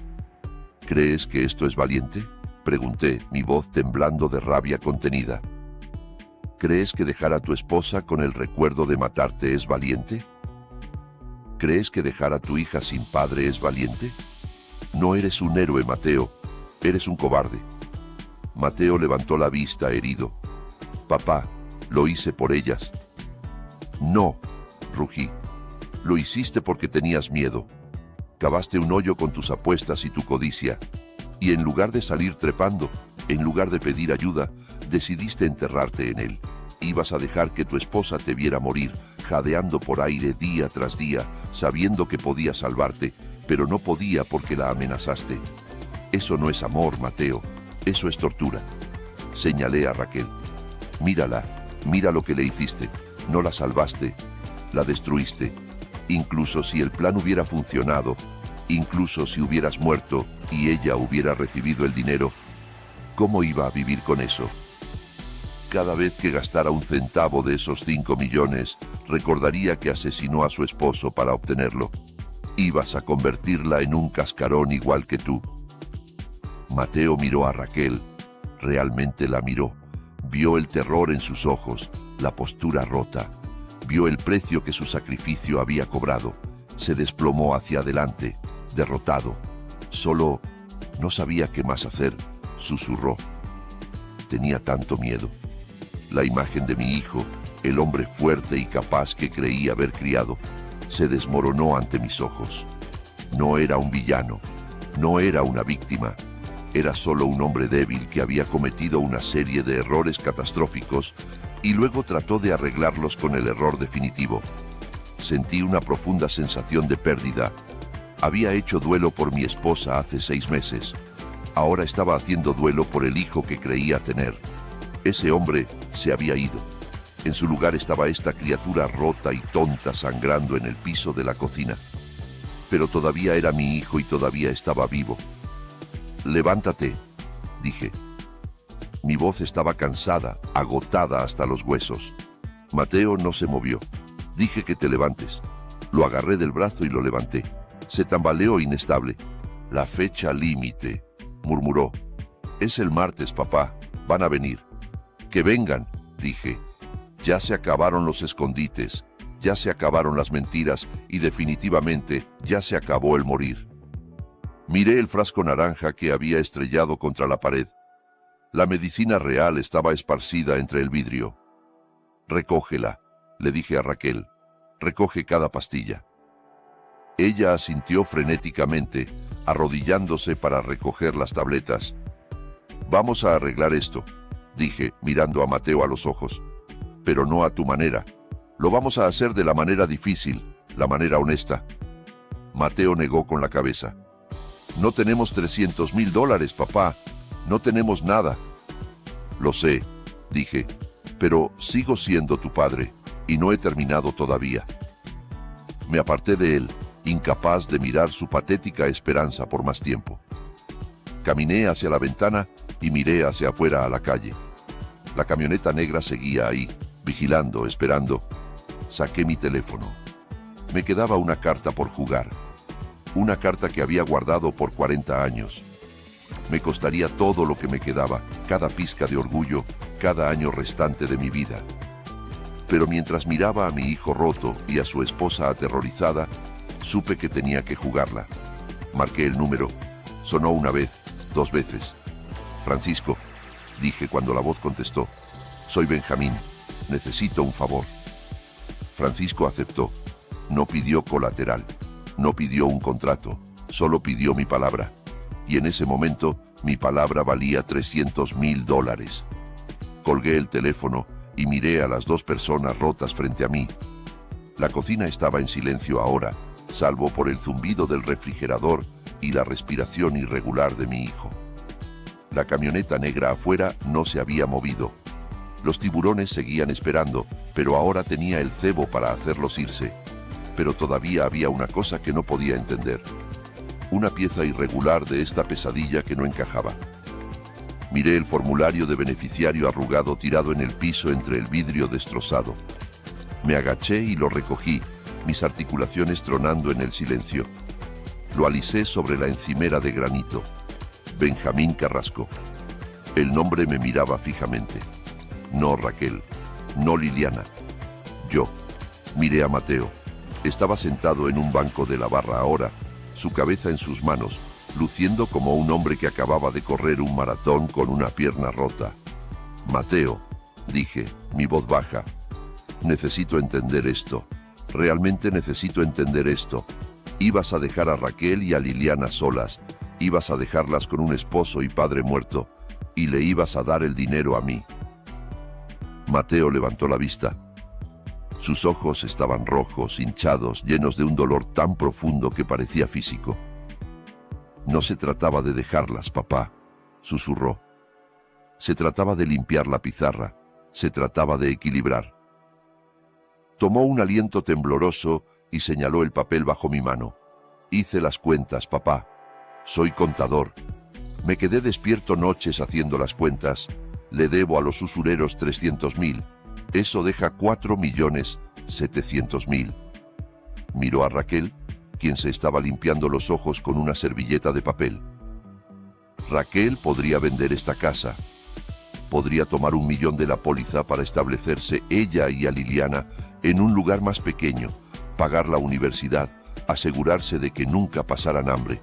¿Crees que esto es valiente?, pregunté, mi voz temblando de rabia contenida. ¿Crees que dejar a tu esposa con el recuerdo de matarte es valiente? ¿Crees que dejar a tu hija sin padre es valiente? No eres un héroe, Mateo. Eres un cobarde. Mateo levantó la vista herido. Papá, lo hice por ellas. No, rugí. Lo hiciste porque tenías miedo. Cavaste un hoyo con tus apuestas y tu codicia. Y en lugar de salir trepando, en lugar de pedir ayuda, decidiste enterrarte en él. Ibas a dejar que tu esposa te viera morir, jadeando por aire día tras día, sabiendo que podía salvarte, pero no podía porque la amenazaste. Eso no es amor, Mateo. Eso es tortura. Señalé a Raquel. Mírala, mira lo que le hiciste. No la salvaste, la destruiste. Incluso si el plan hubiera funcionado, incluso si hubieras muerto y ella hubiera recibido el dinero, ¿cómo iba a vivir con eso? Cada vez que gastara un centavo de esos 5 millones, recordaría que asesinó a su esposo para obtenerlo. Ibas a convertirla en un cascarón igual que tú. Mateo miró a Raquel. Realmente la miró. Vio el terror en sus ojos, la postura rota. Vio el precio que su sacrificio había cobrado. Se desplomó hacia adelante, derrotado. Solo no sabía qué más hacer, susurró. Tenía tanto miedo. La imagen de mi hijo, el hombre fuerte y capaz que creí haber criado, se desmoronó ante mis ojos. No era un villano, no era una víctima. Era solo un hombre débil que había cometido una serie de errores catastróficos y luego trató de arreglarlos con el error definitivo. Sentí una profunda sensación de pérdida. Había hecho duelo por mi esposa hace 6 meses. Ahora estaba haciendo duelo por el hijo que creía tener. Ese hombre se había ido. En su lugar estaba esta criatura rota y tonta sangrando en el piso de la cocina. Pero todavía era mi hijo y todavía estaba vivo. «Levántate», dije. Mi voz estaba cansada, agotada hasta los huesos. Mateo no se movió. Dije que te levantes. Lo agarré del brazo y lo levanté. Se tambaleó inestable. «La fecha límite», murmuró. «Es el martes, papá. Van a venir». «Que vengan», dije. Ya se acabaron los escondites, ya se acabaron las mentiras y definitivamente ya se acabó el morir. Miré el frasco naranja que había estrellado contra la pared. La medicina real estaba esparcida entre el vidrio. «Recógela», le dije a Raquel. «Recoge cada pastilla». Ella asintió frenéticamente, arrodillándose para recoger las tabletas. «Vamos a arreglar esto», dije, mirando a Mateo a los ojos. «Pero no a tu manera. Lo vamos a hacer de la manera difícil, la manera honesta». Mateo negó con la cabeza. «No tenemos $300,000, papá. No tenemos nada». «Lo sé», dije, «pero sigo siendo tu padre y no he terminado todavía». Me aparté de él, incapaz de mirar su patética esperanza por más tiempo. Caminé hacia la ventana y miré hacia afuera a la calle. La camioneta negra seguía ahí, vigilando, esperando. Saqué mi teléfono. Me quedaba una carta por jugar. Una carta que había guardado por 40 años. Me costaría todo lo que me quedaba, cada pizca de orgullo, cada año restante de mi vida. Pero mientras miraba a mi hijo roto y a su esposa aterrorizada, supe que tenía que jugarla. Marqué el número. Sonó una vez, 2 veces. «Francisco», dije cuando la voz contestó. «Soy Benjamín. Necesito un favor». Francisco aceptó. No pidió colateral. No pidió un contrato. Solo pidió mi palabra. Y en ese momento, mi palabra valía $300,000. Colgué el teléfono y miré a las 2 personas rotas frente a mí. La cocina estaba en silencio ahora, salvo por el zumbido del refrigerador y la respiración irregular de mi hijo. La camioneta negra afuera no se había movido. Los tiburones seguían esperando, pero ahora tenía el cebo para hacerlos irse. Pero todavía había una cosa que no podía entender. Una pieza irregular de esta pesadilla que no encajaba. Miré el formulario de beneficiario arrugado tirado en el piso entre el vidrio destrozado. Me agaché y lo recogí, mis articulaciones tronando en el silencio. Lo alisé sobre la encimera de granito. Benjamín Carrasco. El nombre me miraba fijamente. No Raquel, no Liliana. Yo. Miré a Mateo. Estaba sentado en un banco de la barra ahora, su cabeza en sus manos, luciendo como un hombre que acababa de correr un maratón con una pierna rota. «Mateo», dije, mi voz baja, «necesito entender esto. Realmente necesito entender esto. Ibas a dejar a Raquel y a Liliana solas, ibas a dejarlas con un esposo y padre muerto, y le ibas a dar el dinero a mí». Mateo levantó la vista. Sus ojos estaban rojos, hinchados, llenos de un dolor tan profundo que parecía físico. «No se trataba de dejarlas, papá», susurró. «Se trataba de limpiar la pizarra, se trataba de equilibrar». Tomó un aliento tembloroso y señaló el papel bajo mi mano. «Hice las cuentas, papá. Soy contador. Me quedé despierto noches haciendo las cuentas. Le debo a los usureros 300,000. Eso deja 4,700,000. Miró a Raquel, quien se estaba limpiando los ojos con una servilleta de papel. Raquel podría vender esta casa. Podría tomar $1 millón de la póliza para establecerse ella y a Liliana en un lugar más pequeño, pagar la universidad, asegurarse de que nunca pasaran hambre.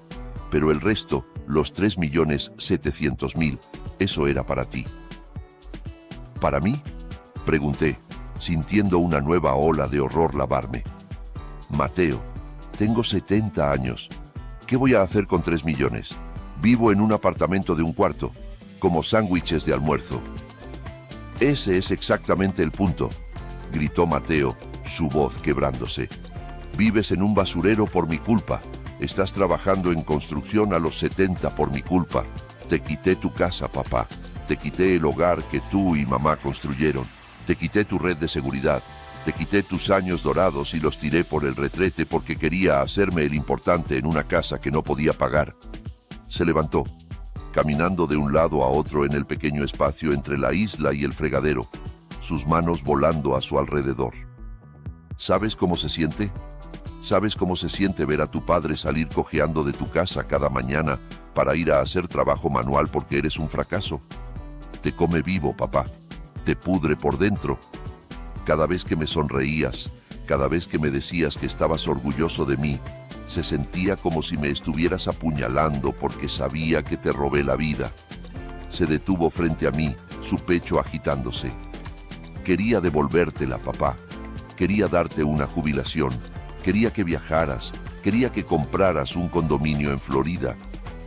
Pero el resto, los 3,700,000, eso era para ti. ¿Para mí?, pregunté, sintiendo una nueva ola de horror lavarme. «Mateo, tengo 70 años. ¿Qué voy a hacer con 3 millones? Vivo en un apartamento de un cuarto, como sándwiches de almuerzo». Ese es exactamente el punto, gritó Mateo, su voz quebrándose. Vives en un basurero por mi culpa. Estás trabajando en construcción a los 70 por mi culpa. Te quité tu casa, papá. Te quité el hogar que tú y mamá construyeron. Te quité tu red de seguridad. Te quité tus años dorados y los tiré por el retrete porque quería hacerme el importante en una casa que no podía pagar. Se levantó, caminando de un lado a otro en el pequeño espacio entre la isla y el fregadero, sus manos volando a su alrededor. ¿Sabes cómo se siente? ¿Sabes cómo se siente ver a tu padre salir cojeando de tu casa cada mañana para ir a hacer trabajo manual porque eres un fracaso? Te come vivo, papá. Te pudre por dentro. Cada vez que me sonreías, cada vez que me decías que estabas orgulloso de mí, se sentía como si me estuvieras apuñalando porque sabía que te robé la vida. Se detuvo frente a mí, su pecho agitándose. Quería devolvértela, papá. Quería darte una jubilación. Quería que viajaras. Quería que compraras un condominio en Florida.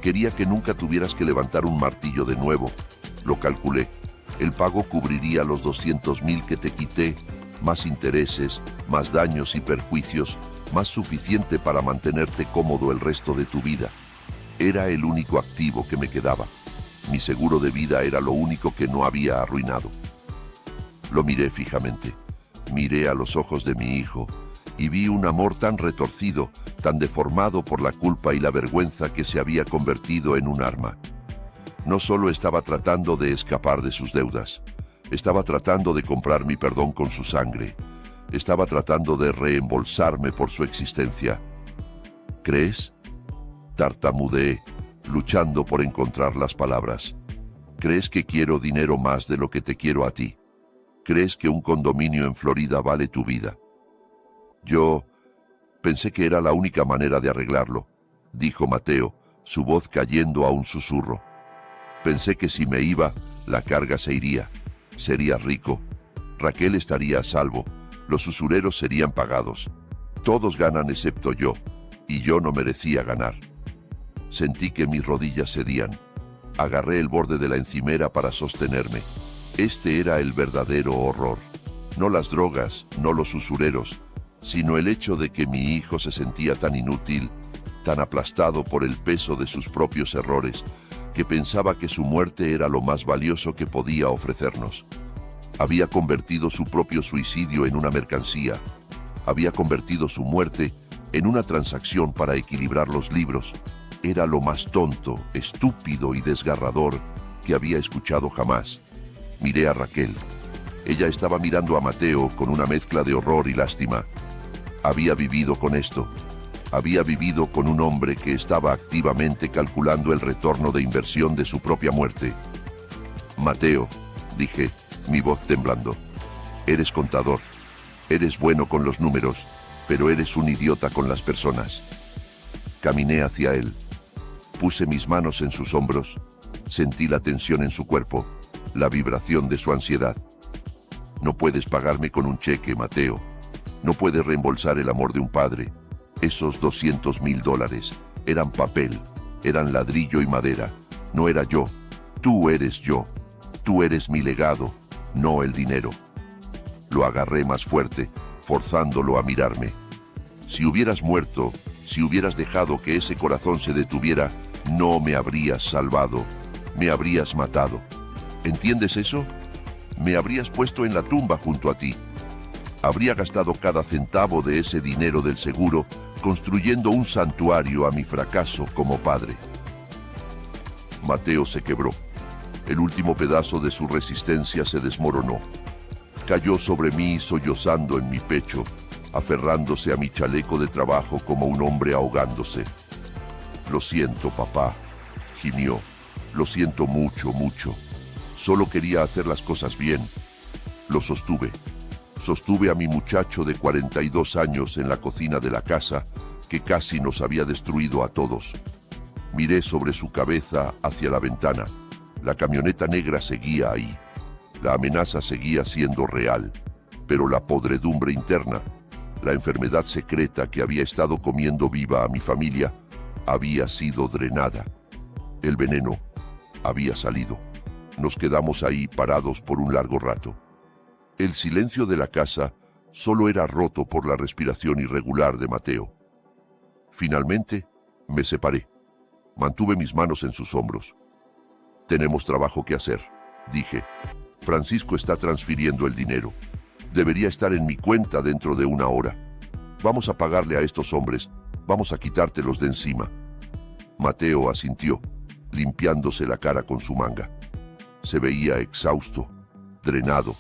Quería que nunca tuvieras que levantar un martillo de nuevo. Lo calculé. El pago cubriría los 200,000 que te quité, más intereses, más daños y perjuicios, más suficiente para mantenerte cómodo el resto de tu vida. Era el único activo que me quedaba. Mi seguro de vida era lo único que no había arruinado. Lo miré fijamente. Miré a los ojos de mi hijo y vi un amor tan retorcido, tan deformado por la culpa y la vergüenza que se había convertido en un arma. No solo estaba tratando de escapar de sus deudas, estaba tratando de comprar mi perdón con su sangre, estaba tratando de reembolsarme por su existencia. ¿Crees? Tartamudeé, luchando por encontrar las palabras. ¿Crees que quiero dinero más de lo que te quiero a ti? ¿Crees que un condominio en Florida vale tu vida? Yo pensé que era la única manera de arreglarlo, dijo Mateo, su voz cayendo a un susurro. Pensé que si me iba, la carga se iría. Sería rico. Raquel estaría a salvo. Los usureros serían pagados. Todos ganan excepto yo, y yo no merecía ganar. Sentí que mis rodillas cedían. Agarré el borde de la encimera para sostenerme. Este era el verdadero horror. No las drogas, no los usureros, sino el hecho de que mi hijo se sentía tan inútil, tan aplastado por el peso de sus propios errores, que pensaba que su muerte era lo más valioso que podía ofrecernos. Había convertido su propio suicidio en una mercancía. Había convertido su muerte en una transacción para equilibrar los libros. Era lo más tonto, estúpido y desgarrador que había escuchado jamás. Miré a Raquel. Ella estaba mirando a Mateo con una mezcla de horror y lástima. Había vivido con esto. Había vivido con un hombre que estaba activamente calculando el retorno de inversión de su propia muerte. Mateo, dije, mi voz temblando, eres contador, eres bueno con los números, pero eres un idiota con las personas. Caminé hacia él, puse mis manos en sus hombros, sentí la tensión en su cuerpo, la vibración de su ansiedad. No puedes pagarme con un cheque, Mateo. No puedes reembolsar el amor de un padre. Esos $200,000 eran papel, eran ladrillo y madera. No era yo. Tú eres yo. Tú eres mi legado, no el dinero. Lo agarré más fuerte, forzándolo a mirarme. Si hubieras muerto, si hubieras dejado que ese corazón se detuviera, no me habrías salvado, me habrías matado. ¿Entiendes eso? Me habrías puesto en la tumba junto a ti. Habría gastado cada centavo de ese dinero del seguro construyendo un santuario a mi fracaso como padre. Mateo se quebró. El último pedazo de su resistencia se desmoronó. Cayó sobre mí sollozando en mi pecho, aferrándose a mi chaleco de trabajo como un hombre ahogándose. Lo siento, papá, gimió. Lo siento mucho, mucho. Solo quería hacer las cosas bien. Lo sostuve. Sostuve a mi muchacho de 42 años en la cocina de la casa que casi nos había destruido a todos. Miré sobre su cabeza hacia la ventana. La camioneta negra seguía ahí. La amenaza seguía siendo real, pero la podredumbre interna, la enfermedad secreta que había estado comiendo viva a mi familia, había sido drenada. El veneno había salido. Nos quedamos ahí parados por un largo rato. El silencio de la casa solo era roto por la respiración irregular de Mateo. Finalmente, me separé. Mantuve mis manos en sus hombros. Tenemos trabajo que hacer, dije. Francisco está transfiriendo el dinero. Debería estar en mi cuenta dentro de 1 hora. Vamos a pagarle a estos hombres. Vamos a quitártelos de encima. Mateo asintió, limpiándose la cara con su manga. Se veía exhausto, drenado,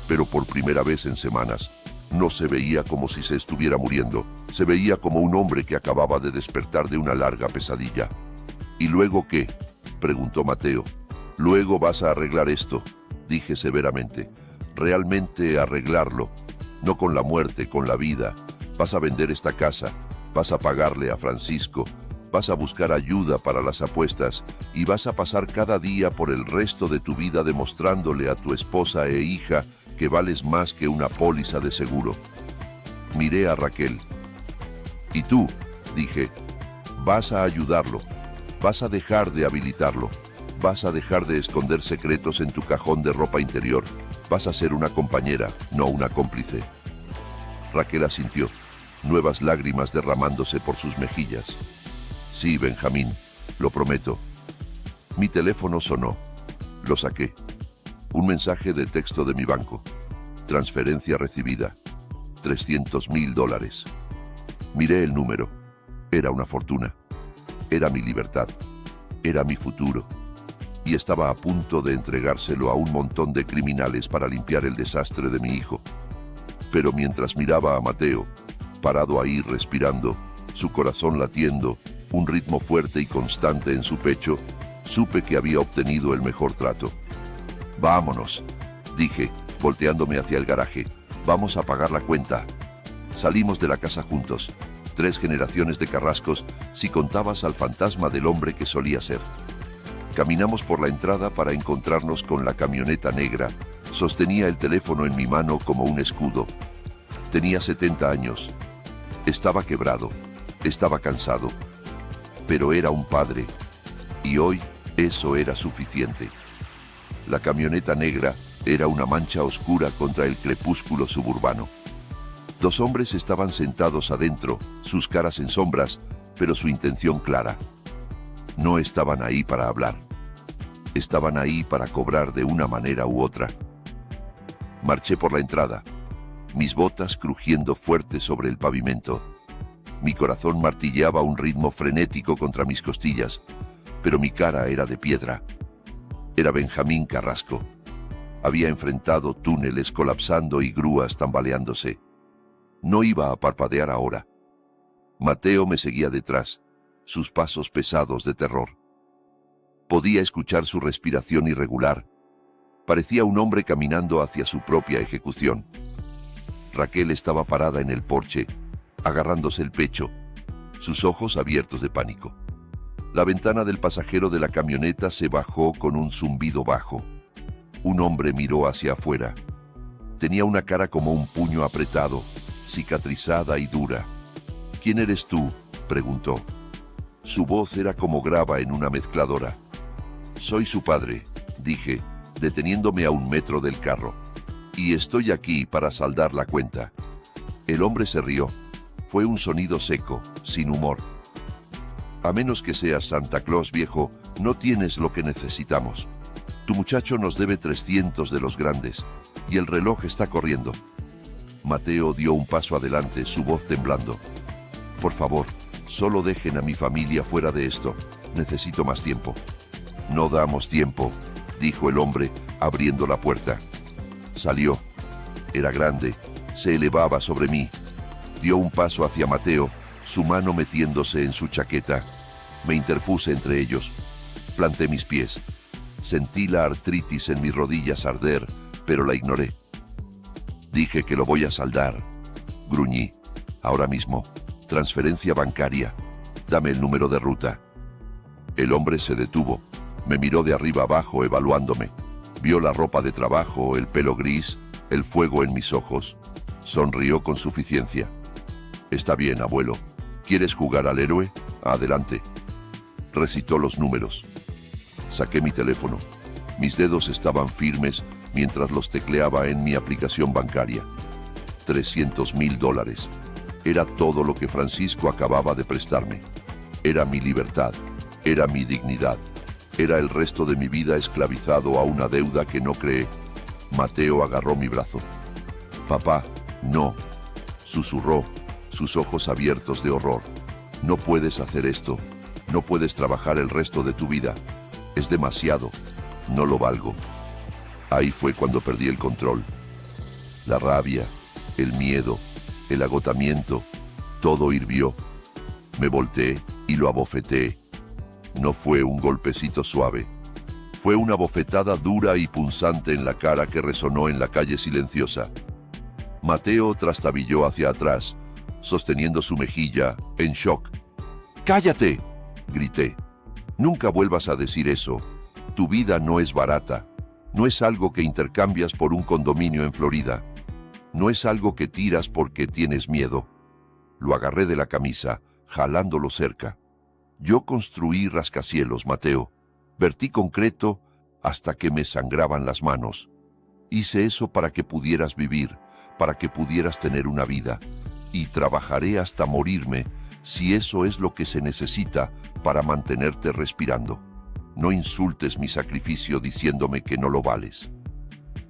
pero por primera vez en semanas, no se veía como si se estuviera muriendo. Se veía como un hombre que acababa de despertar de una larga pesadilla. ¿Y luego qué?, preguntó Mateo. Luego vas a arreglar esto, dije severamente. Realmente arreglarlo, no con la muerte, con la vida. Vas a vender esta casa, vas a pagarle a Francisco, vas a buscar ayuda para las apuestas y vas a pasar cada día por el resto de tu vida demostrándole a tu esposa e hija que vales más que una póliza de seguro. Miré a Raquel. ¿Y tú?, dije. Vas a ayudarlo, vas a dejar de habilitarlo, vas a dejar de esconder secretos en tu cajón de ropa interior, vas a ser una compañera, no una cómplice. Raquel asintió, nuevas lágrimas derramándose por sus mejillas. Sí, Benjamín, lo prometo. Mi teléfono sonó. Lo saqué. Un mensaje de texto de mi banco. Transferencia recibida. $300,000. Miré el número. Era una fortuna. Era mi libertad. Era mi futuro. Y estaba a punto de entregárselo a un montón de criminales para limpiar el desastre de mi hijo. Pero mientras miraba a Mateo, parado ahí respirando, su corazón latiendo, un ritmo fuerte y constante en su pecho, supe que había obtenido el mejor trato. Vámonos, dije, volteándome hacia el garaje. Vamos a pagar la cuenta. Salimos de la casa juntos. 3 generaciones de Carrascos, si contabas al fantasma del hombre que solía ser. Caminamos por la entrada para encontrarnos con la camioneta negra. Sostenía el teléfono en mi mano como un escudo. Tenía 70 años. Estaba quebrado. Estaba cansado. Pero era un padre. Y hoy eso era suficiente. La camioneta negra era una mancha oscura contra el crepúsculo suburbano. 2 hombres estaban sentados adentro, sus caras en sombras, pero su intención clara. No estaban ahí para hablar. Estaban ahí para cobrar de una manera u otra. Marché por la entrada, mis botas crujiendo fuerte sobre el pavimento. Mi corazón martilleaba a un ritmo frenético contra mis costillas, pero mi cara era de piedra. Era Benjamín Carrasco. Había enfrentado túneles colapsando y grúas tambaleándose. No iba a parpadear ahora. Mateo me seguía detrás, sus pasos pesados de terror. Podía escuchar su respiración irregular. Parecía un hombre caminando hacia su propia ejecución. Raquel estaba parada en el porche, agarrándose el pecho, sus ojos abiertos de pánico. La ventana del pasajero de la camioneta se bajó con un zumbido bajo. Un hombre miró hacia afuera. Tenía una cara como un puño apretado, cicatrizada y dura. ¿Quién eres tú?, preguntó. Su voz era como grava en una mezcladora. Soy su padre, dije, deteniéndome a 1 metro del carro. Y estoy aquí para saldar la cuenta. El hombre se rió. Fue un sonido seco, sin humor. A menos que seas Santa Claus, viejo, no tienes lo que necesitamos. Tu muchacho nos debe 300 de los grandes, y el reloj está corriendo. Mateo dio un paso adelante, su voz temblando. Por favor, solo dejen a mi familia fuera de esto. Necesito más tiempo. No damos tiempo, dijo el hombre, abriendo la puerta. Salió. Era grande, se elevaba sobre mí. Dio un paso hacia Mateo, su mano metiéndose en su chaqueta. Me interpuse entre ellos. Planté mis pies. Sentí la artritis en mis rodillas arder, pero la ignoré. Dije que lo voy a saldar. Gruñí. Ahora mismo. Transferencia bancaria. Dame el número de ruta. El hombre se detuvo. Me miró de arriba abajo evaluándome. Vio la ropa de trabajo, el pelo gris, el fuego en mis ojos. Sonrió con suficiencia. Está bien, abuelo. ¿Quieres jugar al héroe? Adelante. Recitó los números. Saqué mi teléfono. Mis dedos estaban firmes mientras los tecleaba en mi aplicación bancaria. $300,000. Era todo lo que Francisco acababa de prestarme. Era mi libertad, era mi dignidad, era el resto de mi vida esclavizado a una deuda que no creé. Mateo agarró mi brazo. «Papá, no», susurró, sus ojos abiertos de horror. «No puedes hacer esto, no puedes trabajar el resto de tu vida. Es demasiado, no lo valgo». Ahí fue cuando perdí el control. La rabia, el miedo, el agotamiento, todo hirvió. Me volteé y lo abofeteé. No fue un golpecito suave. Fue una bofetada dura y punzante en la cara que resonó en la calle silenciosa. Mateo trastabilló hacia atrás, sosteniendo su mejilla, en shock. «¡Cállate!», grité. «Nunca vuelvas a decir eso. Tu vida no es barata. No es algo que intercambias por un condominio en Florida. No es algo que tiras porque tienes miedo». Lo agarré de la camisa, jalándolo cerca. «Yo construí rascacielos, Mateo. Vertí concreto hasta que me sangraban las manos. Hice eso para que pudieras vivir, para que pudieras tener una vida. Y trabajaré hasta morirme si eso es lo que se necesita para mantenerte respirando. No insultes mi sacrificio diciéndome que no lo vales».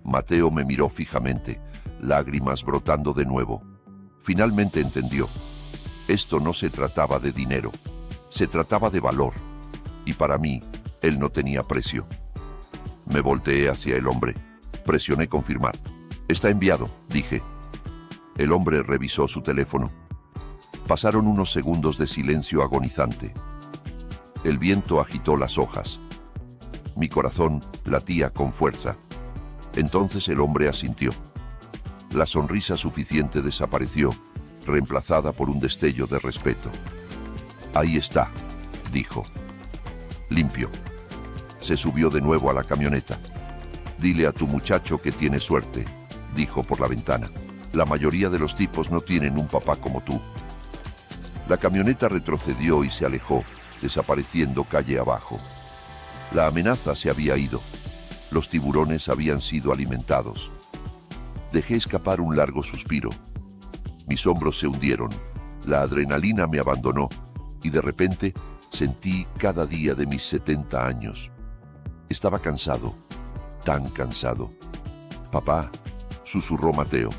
Mateo me miró fijamente, lágrimas brotando de nuevo. Finalmente entendió. Esto no se trataba de dinero, se trataba de valor. Y para mí, él no tenía precio. Me volteé hacia el hombre. Presioné confirmar. «Está enviado», dije. El hombre revisó su teléfono. Pasaron unos segundos de silencio agonizante. El viento agitó las hojas. Mi corazón latía con fuerza. Entonces el hombre asintió. La sonrisa suficiente desapareció, reemplazada por un destello de respeto. «Ahí está», dijo. «Limpio». Se subió de nuevo a la camioneta. «Dile a tu muchacho que tiene suerte», dijo por la ventana. «La mayoría de los tipos no tienen un papá como tú». La camioneta retrocedió y se alejó, desapareciendo calle abajo. La amenaza se había ido. Los tiburones habían sido alimentados. Dejé escapar un largo suspiro. Mis hombros se hundieron, la adrenalina me abandonó y de repente sentí cada día de mis 70 años. Estaba cansado, tan cansado. «Papá», susurró Mateo,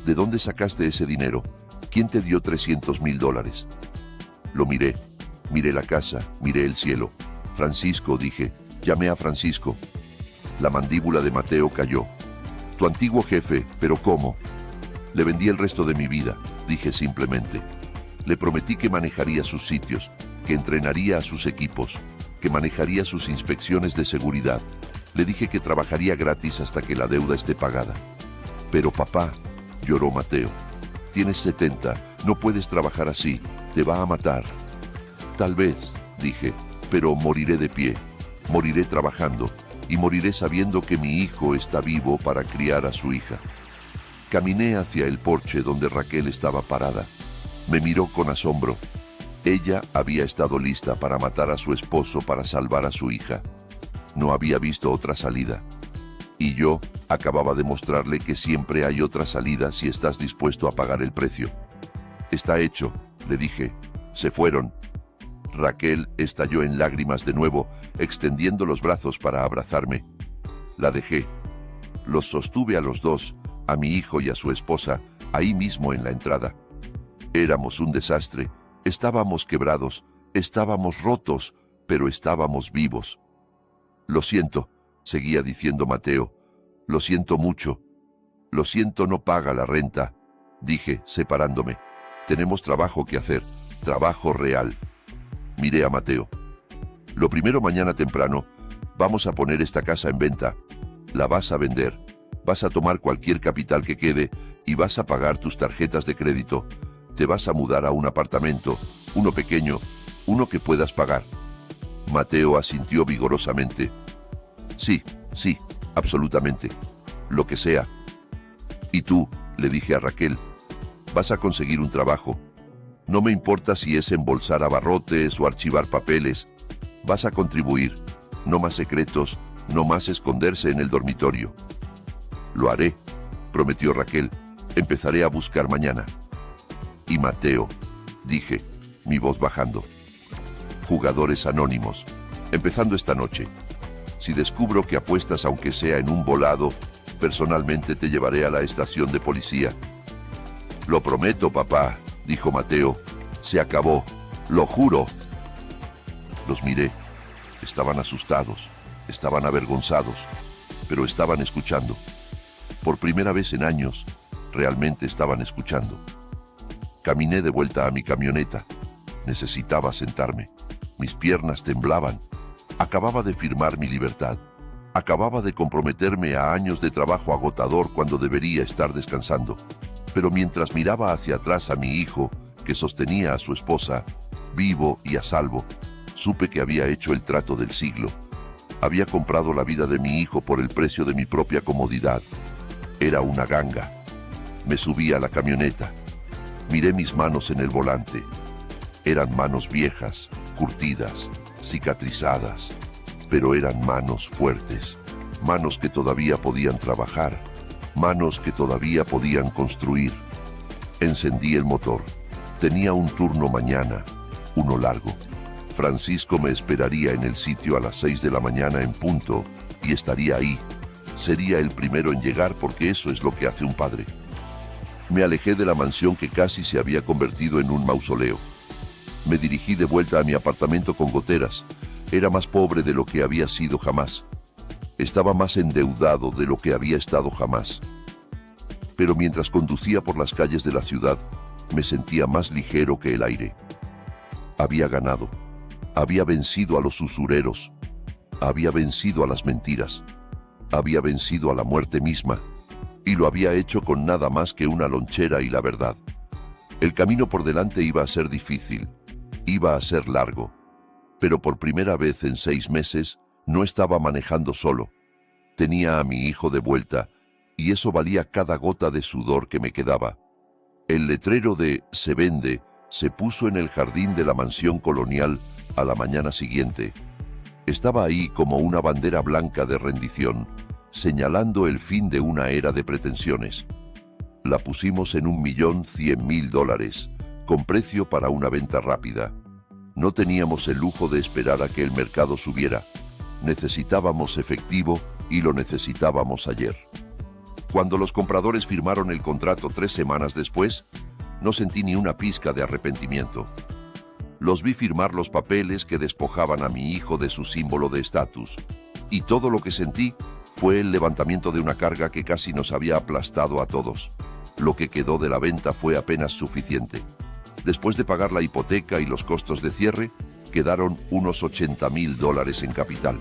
«¿de dónde sacaste ese dinero? ¿Quién te dio $300,000? Lo miré la casa, miré el cielo. «Francisco», dije, llamé a Francisco. La mandíbula de Mateo cayó. «Tu antiguo jefe, ¿pero cómo?» «Le vendí el resto de mi vida», dije simplemente. Le prometí que manejaría sus sitios, que entrenaría a sus equipos, que manejaría sus inspecciones de seguridad. Le dije que trabajaría gratis hasta que la deuda esté pagada. «Pero papá», lloró Mateo, «tienes 70, no puedes trabajar así, te va a matar». «Tal vez», dije, «pero moriré de pie, moriré trabajando y moriré sabiendo que mi hijo está vivo para criar a su hija». Caminé hacia el porche donde Raquel estaba parada. Me miró con asombro. Ella había estado lista para matar a su esposo para salvar a su hija. No había visto otra salida. Y yo acababa de mostrarle que siempre hay otra salida si estás dispuesto a pagar el precio. «Está hecho», le dije. «Se fueron». Raquel estalló en lágrimas de nuevo, extendiendo los brazos para abrazarme. La dejé. Los sostuve a los dos, a mi hijo y a su esposa, ahí mismo en la entrada. Éramos un desastre, estábamos quebrados, estábamos rotos, pero estábamos vivos. «Lo siento», seguía diciendo Mateo, «lo siento mucho». «Lo siento no paga la renta», dije, separándome. «Tenemos trabajo que hacer, trabajo real». Miré a Mateo. «Lo primero, mañana temprano, vamos a poner esta casa en venta. La vas a vender. Vas a tomar cualquier capital que quede y vas a pagar tus tarjetas de crédito. Te vas a mudar a un apartamento, uno pequeño, uno que puedas pagar». Mateo asintió vigorosamente. «Sí, sí, absolutamente. Lo que sea». «Y tú», le dije a Raquel, «vas a conseguir un trabajo. No me importa si es embolsar abarrotes o archivar papeles. Vas a contribuir. No más secretos, No más esconderse en el dormitorio. Lo haré, prometió Raquel. Empezaré a buscar mañana. Y Mateo, dije, mi voz bajando. Jugadores anónimos, empezando esta noche. Si descubro que apuestas aunque sea en un volado, personalmente te llevaré a la estación de policía. Lo prometo, papá, dijo Mateo. Se acabó, lo juro. Los miré. Estaban asustados, estaban avergonzados, pero estaban escuchando. Por primera vez en años, realmente estaban escuchando. Caminé de vuelta a mi camioneta. Necesitaba sentarme. Mis piernas temblaban. Acababa de firmar mi libertad. Acababa de comprometerme a años de trabajo agotador cuando debería estar descansando. Pero mientras miraba hacia atrás a mi hijo, que sostenía a su esposa, vivo y a salvo, supe que había hecho el trato del siglo. Había comprado la vida de mi hijo por el precio de mi propia comodidad. Era una ganga. Me subí a la camioneta. Miré mis manos en el volante. Eran manos viejas, curtidas, cicatrizadas, pero eran manos fuertes, manos que todavía podían trabajar, manos que todavía podían construir. Encendí el motor. Tenía un turno mañana, uno largo. Francisco me esperaría en el sitio a las 6 de la mañana en punto y estaría ahí. Sería el primero en llegar porque eso es lo que hace un padre. Me alejé de la mansión que casi se había convertido en un mausoleo. Me dirigí de vuelta a mi apartamento con goteras. Era más pobre de lo que había sido jamás. Estaba más endeudado de lo que había estado jamás. Pero mientras conducía por las calles de la ciudad, me sentía más ligero que el aire. Había ganado. Había vencido a los usureros. Había vencido a las mentiras. Había vencido a la muerte misma. Y lo había hecho con nada más que una lonchera y la verdad. El camino por delante iba a ser difícil. Iba a ser largo. Pero por primera vez en 6 meses no estaba manejando solo. Tenía a mi hijo de vuelta y eso valía cada gota de sudor que me quedaba. El letrero de "Se vende" se puso en el jardín de la mansión colonial a la mañana siguiente. Estaba ahí como una bandera blanca de rendición, señalando el fin de una era de pretensiones. La pusimos en $1.100.000, con precio para una venta rápida. No teníamos el lujo de esperar a que el mercado subiera. Necesitábamos efectivo y lo necesitábamos ayer. Cuando los compradores firmaron el contrato 3 semanas después, no sentí ni una pizca de arrepentimiento. Los vi firmar los papeles que despojaban a mi hijo de su símbolo de estatus, y todo lo que sentí fue el levantamiento de una carga que casi nos había aplastado a todos. Lo que quedó de la venta fue apenas suficiente. Después de pagar la hipoteca y los costos de cierre, quedaron unos $80.000 en capital.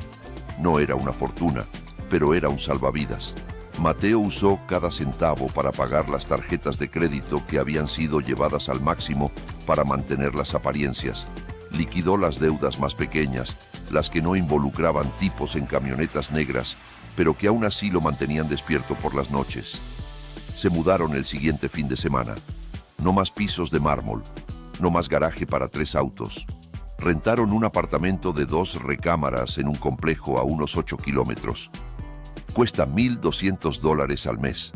No era una fortuna, pero era un salvavidas. Mateo usó cada centavo para pagar las tarjetas de crédito que habían sido llevadas al máximo para mantener las apariencias. Liquidó las deudas más pequeñas, las que no involucraban tipos en camionetas negras, pero que aún así lo mantenían despierto por las noches. Se mudaron el siguiente fin de semana. No más pisos de mármol, no más garaje para 3 autos. Rentaron un apartamento de 2 recámaras en un complejo a unos 8 kilómetros. Cuesta $1.200 al mes.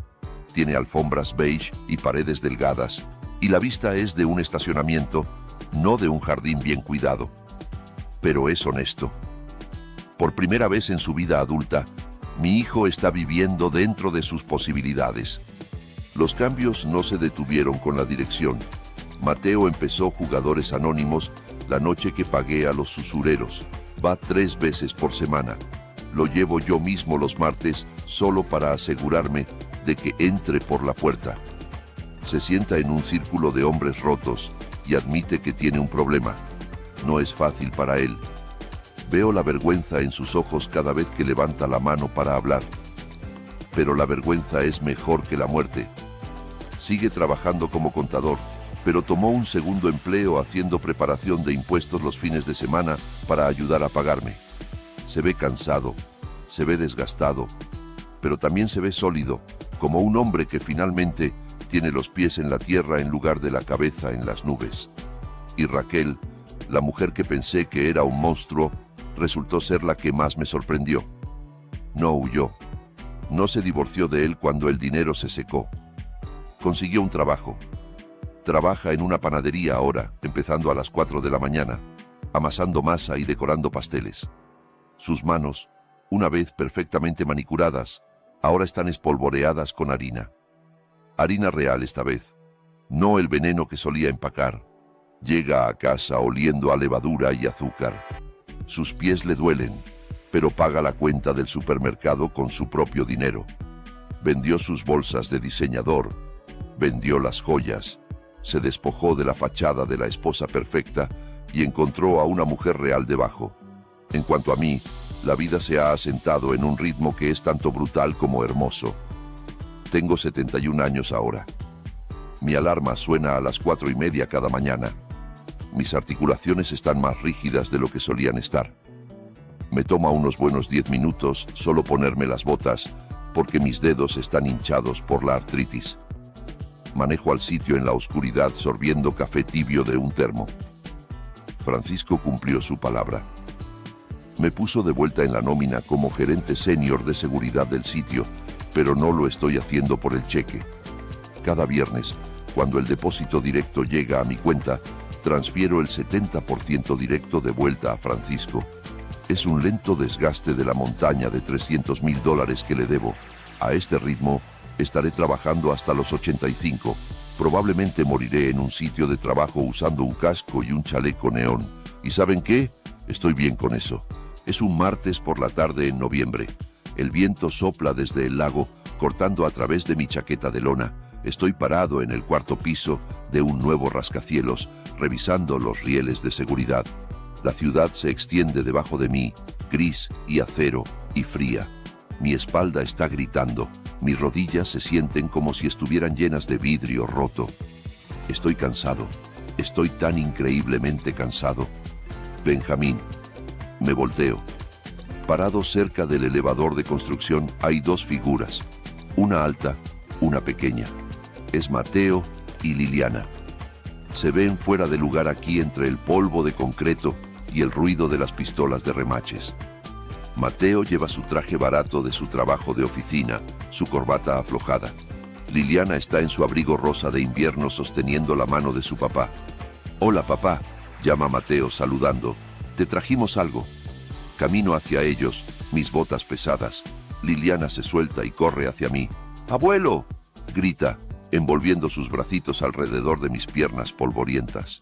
Tiene alfombras beige y paredes delgadas, y la vista es de un estacionamiento, no de un jardín bien cuidado. Pero es honesto. Por primera vez en su vida adulta, mi hijo está viviendo dentro de sus posibilidades. Los cambios no se detuvieron con la dirección. Mateo empezó Jugadores Anónimos la noche que pagué a los usureros. Va 3 veces por semana. Lo llevo yo mismo los martes solo para asegurarme de que entre por la puerta. Se sienta en un círculo de hombres rotos y admite que tiene un problema. No es fácil para él. Veo la vergüenza en sus ojos cada vez que levanta la mano para hablar. Pero la vergüenza es mejor que la muerte. Sigue trabajando como contador, pero tomó un segundo empleo haciendo preparación de impuestos los fines de semana para ayudar a pagarme. Se ve cansado, se ve desgastado, pero también se ve sólido, como un hombre que finalmente tiene los pies en la tierra en lugar de la cabeza en las nubes. Y Raquel, la mujer que pensé que era un monstruo, resultó ser la que más me sorprendió. No huyó. No se divorció de él cuando el dinero se secó. Consiguió un trabajo. Trabaja en una panadería ahora, empezando a las 4 de la mañana, amasando masa y decorando pasteles. Sus manos, una vez perfectamente manicuradas, ahora están espolvoreadas con harina. Harina real esta vez, no el veneno que solía empacar. Llega a casa oliendo a levadura y azúcar. Sus pies le duelen, pero paga la cuenta del supermercado con su propio dinero. Vendió sus bolsas de diseñador, vendió las joyas, se despojó de la fachada de la esposa perfecta y encontró a una mujer real debajo. En cuanto a mí, la vida se ha asentado en un ritmo que es tanto brutal como hermoso. Tengo 71 años ahora. Mi alarma suena a las 4:30 cada mañana. Mis articulaciones están más rígidas de lo que solían estar. Me toma unos buenos 10 minutos solo ponerme las botas porque mis dedos están hinchados por la artritis. Manejo al sitio en la oscuridad sorbiendo café tibio de un termo. Francisco cumplió su palabra. Me puso de vuelta en la nómina como gerente senior de seguridad del sitio, pero no lo estoy haciendo por el cheque. Cada viernes, cuando el depósito directo llega a mi cuenta, transfiero el 70% directo de vuelta a Francisco. Es un lento desgaste de la montaña de $300,000 que le debo. A este ritmo, estaré trabajando hasta los 85. Probablemente moriré en un sitio de trabajo usando un casco y un chaleco neón. ¿Y saben qué? Estoy bien con eso. Es un martes por la tarde en noviembre. El viento sopla desde el lago, cortando a través de mi chaqueta de lona. Estoy parado en el 4º piso de un nuevo rascacielos, revisando los rieles de seguridad. La ciudad se extiende debajo de mí, gris y acero y fría. Mi espalda está gritando. Mis rodillas se sienten como si estuvieran llenas de vidrio roto. Estoy cansado. Estoy tan increíblemente cansado. Benjamín. Me volteo. Parado cerca del elevador de construcción hay dos figuras. Una alta, una pequeña. Es Mateo y Liliana. Se ven fuera de lugar aquí entre el polvo de concreto y el ruido de las pistolas de remaches. Mateo lleva su traje barato de su trabajo de oficina, su corbata aflojada. Liliana está en su abrigo rosa de invierno sosteniendo la mano de su papá. «Hola, papá», llama Mateo saludando. «Te trajimos algo». Camino hacia ellos, mis botas pesadas. Liliana se suelta y corre hacia mí. «¡Abuelo!», grita, envolviendo sus bracitos alrededor de mis piernas polvorientas.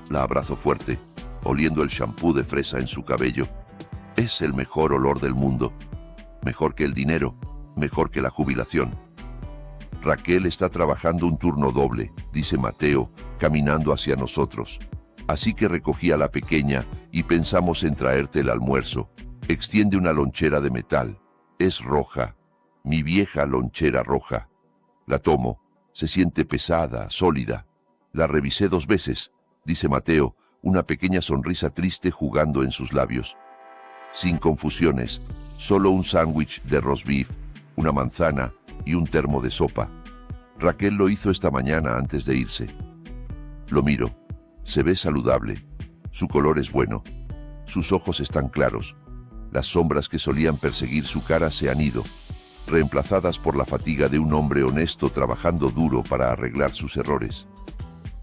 La abrazo fuerte, oliendo el shampoo de fresa en su cabello. Es el mejor olor del mundo. Mejor que el dinero, mejor que la jubilación. Raquel está trabajando un turno doble, dice Mateo, caminando hacia nosotros. Así que recogí a la pequeña y pensamos en traerte el almuerzo. Extiende una lonchera de metal. Es roja. Mi vieja lonchera roja. La tomo. Se siente pesada, sólida. La revisé 2 veces, dice Mateo, una pequeña sonrisa triste jugando en sus labios. Sin confusiones, solo un sándwich de roast beef, una manzana y un termo de sopa. Raquel lo hizo esta mañana antes de irse. Lo miro. Se ve saludable. Su color es bueno. Sus ojos están claros. Las sombras que solían perseguir su cara se han ido, reemplazadas por la fatiga de un hombre honesto trabajando duro para arreglar sus errores.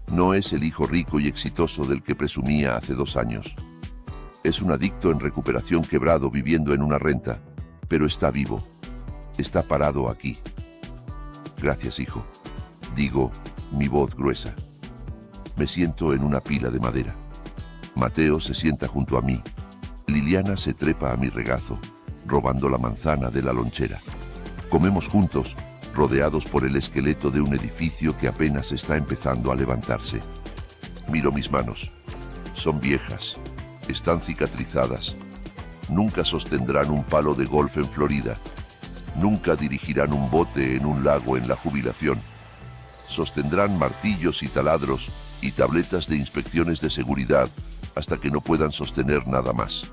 No es el hijo rico y exitoso del que presumía hace 2 años. Es un adicto en recuperación quebrado viviendo en una renta, pero está vivo. Está parado aquí. Gracias, hijo. Digo, mi voz gruesa. Me siento en una pila de madera. Mateo se sienta junto a mí. Liliana se trepa a mi regazo, robando la manzana de la lonchera. Comemos juntos, rodeados por el esqueleto de un edificio que apenas está empezando a levantarse. Miro mis manos. Son viejas. Están cicatrizadas. Nunca sostendrán un palo de golf en Florida. Nunca dirigirán un bote en un lago en la jubilación. Sostendrán martillos y taladros y tabletas de inspecciones de seguridad hasta que no puedan sostener nada más.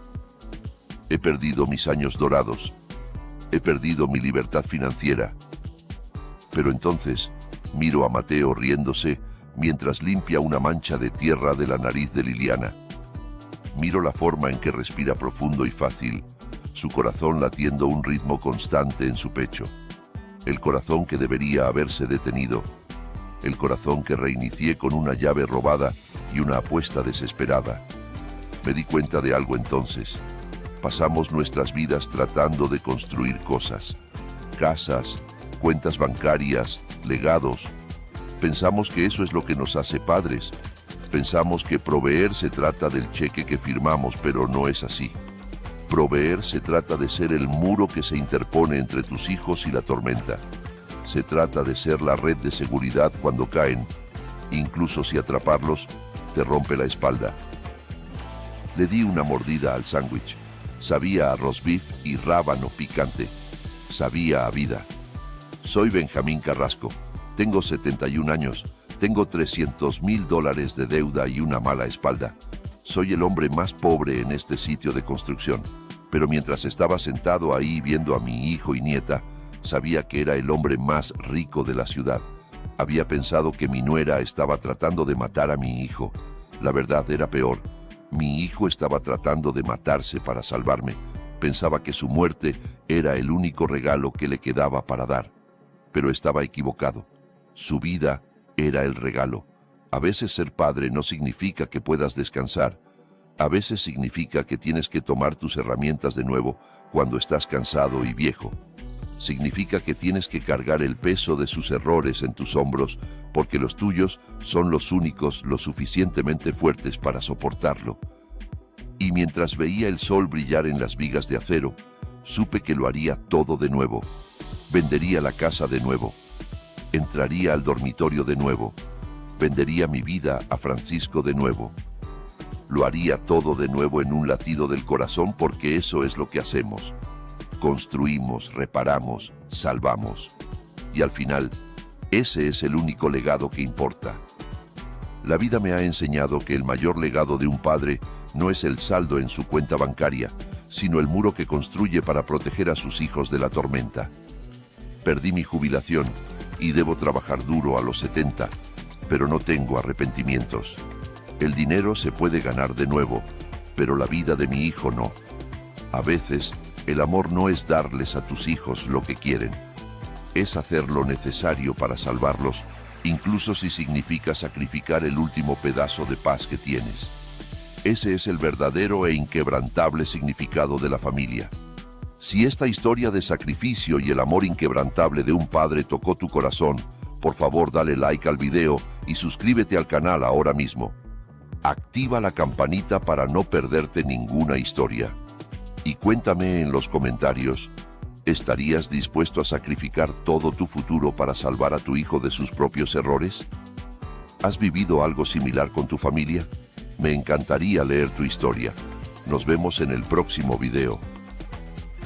He perdido mis años dorados. He perdido mi libertad financiera. Pero entonces miro a Mateo riéndose mientras limpia una mancha de tierra de la nariz de Liliana. Miro la forma en que respira profundo y fácil, su corazón latiendo un ritmo constante en su pecho. El corazón que debería haberse detenido. El corazón que reinicié con una llave robada y una apuesta desesperada. Me di cuenta de algo entonces. Pasamos nuestras vidas tratando de construir cosas. Casas, cuentas bancarias, legados. Pensamos que eso es lo que nos hace padres. Pensamos que proveer se trata del cheque que firmamos, pero no es así. Proveer se trata de ser el muro que se interpone entre tus hijos y la tormenta. Se trata de ser la red de seguridad cuando caen, incluso si atraparlos te rompe la espalda. Le di una mordida al sándwich. Sabía a roast beef y rábano picante. Sabía a vida. Soy Benjamín Carrasco. Tengo 71 años. Tengo $300,000 de deuda y una mala espalda. Soy el hombre más pobre en este sitio de construcción. Pero mientras estaba sentado ahí viendo a mi hijo y nieta, sabía que era el hombre más rico de la ciudad. Había pensado que mi nuera estaba tratando de matar a mi hijo. La verdad era peor. Mi hijo estaba tratando de matarse para salvarme. Pensaba que su muerte era el único regalo que le quedaba para dar. Pero estaba equivocado. Su vida era el regalo. A veces ser padre no significa que puedas descansar. A veces significa que tienes que tomar tus herramientas de nuevo cuando estás cansado y viejo. Significa que tienes que cargar el peso de sus errores en tus hombros porque los tuyos son los únicos lo suficientemente fuertes para soportarlo. Y mientras veía el sol brillar en las vigas de acero, supe que lo haría todo de nuevo. Vendería la casa de nuevo. Entraría al dormitorio de nuevo. Vendería mi vida a Francisco de nuevo. Lo haría todo de nuevo en un latido del corazón porque eso es lo que hacemos. Construimos, reparamos, salvamos. Y al final, ese es el único legado que importa. La vida me ha enseñado que el mayor legado de un padre no es el saldo en su cuenta bancaria, sino el muro que construye para proteger a sus hijos de la tormenta. Perdí mi jubilación y debo trabajar duro a los 70, pero no tengo arrepentimientos. El dinero se puede ganar de nuevo, pero la vida de mi hijo no. A veces, el amor no es darles a tus hijos lo que quieren. Es hacer lo necesario para salvarlos, incluso si significa sacrificar el último pedazo de paz que tienes. Ese es el verdadero e inquebrantable significado de la familia. Si esta historia de sacrificio y el amor inquebrantable de un padre tocó tu corazón, por favor dale like al video y suscríbete al canal ahora mismo. Activa la campanita para no perderte ninguna historia. Y cuéntame en los comentarios, ¿estarías dispuesto a sacrificar todo tu futuro para salvar a tu hijo de sus propios errores? ¿Has vivido algo similar con tu familia? Me encantaría leer tu historia. Nos vemos en el próximo video.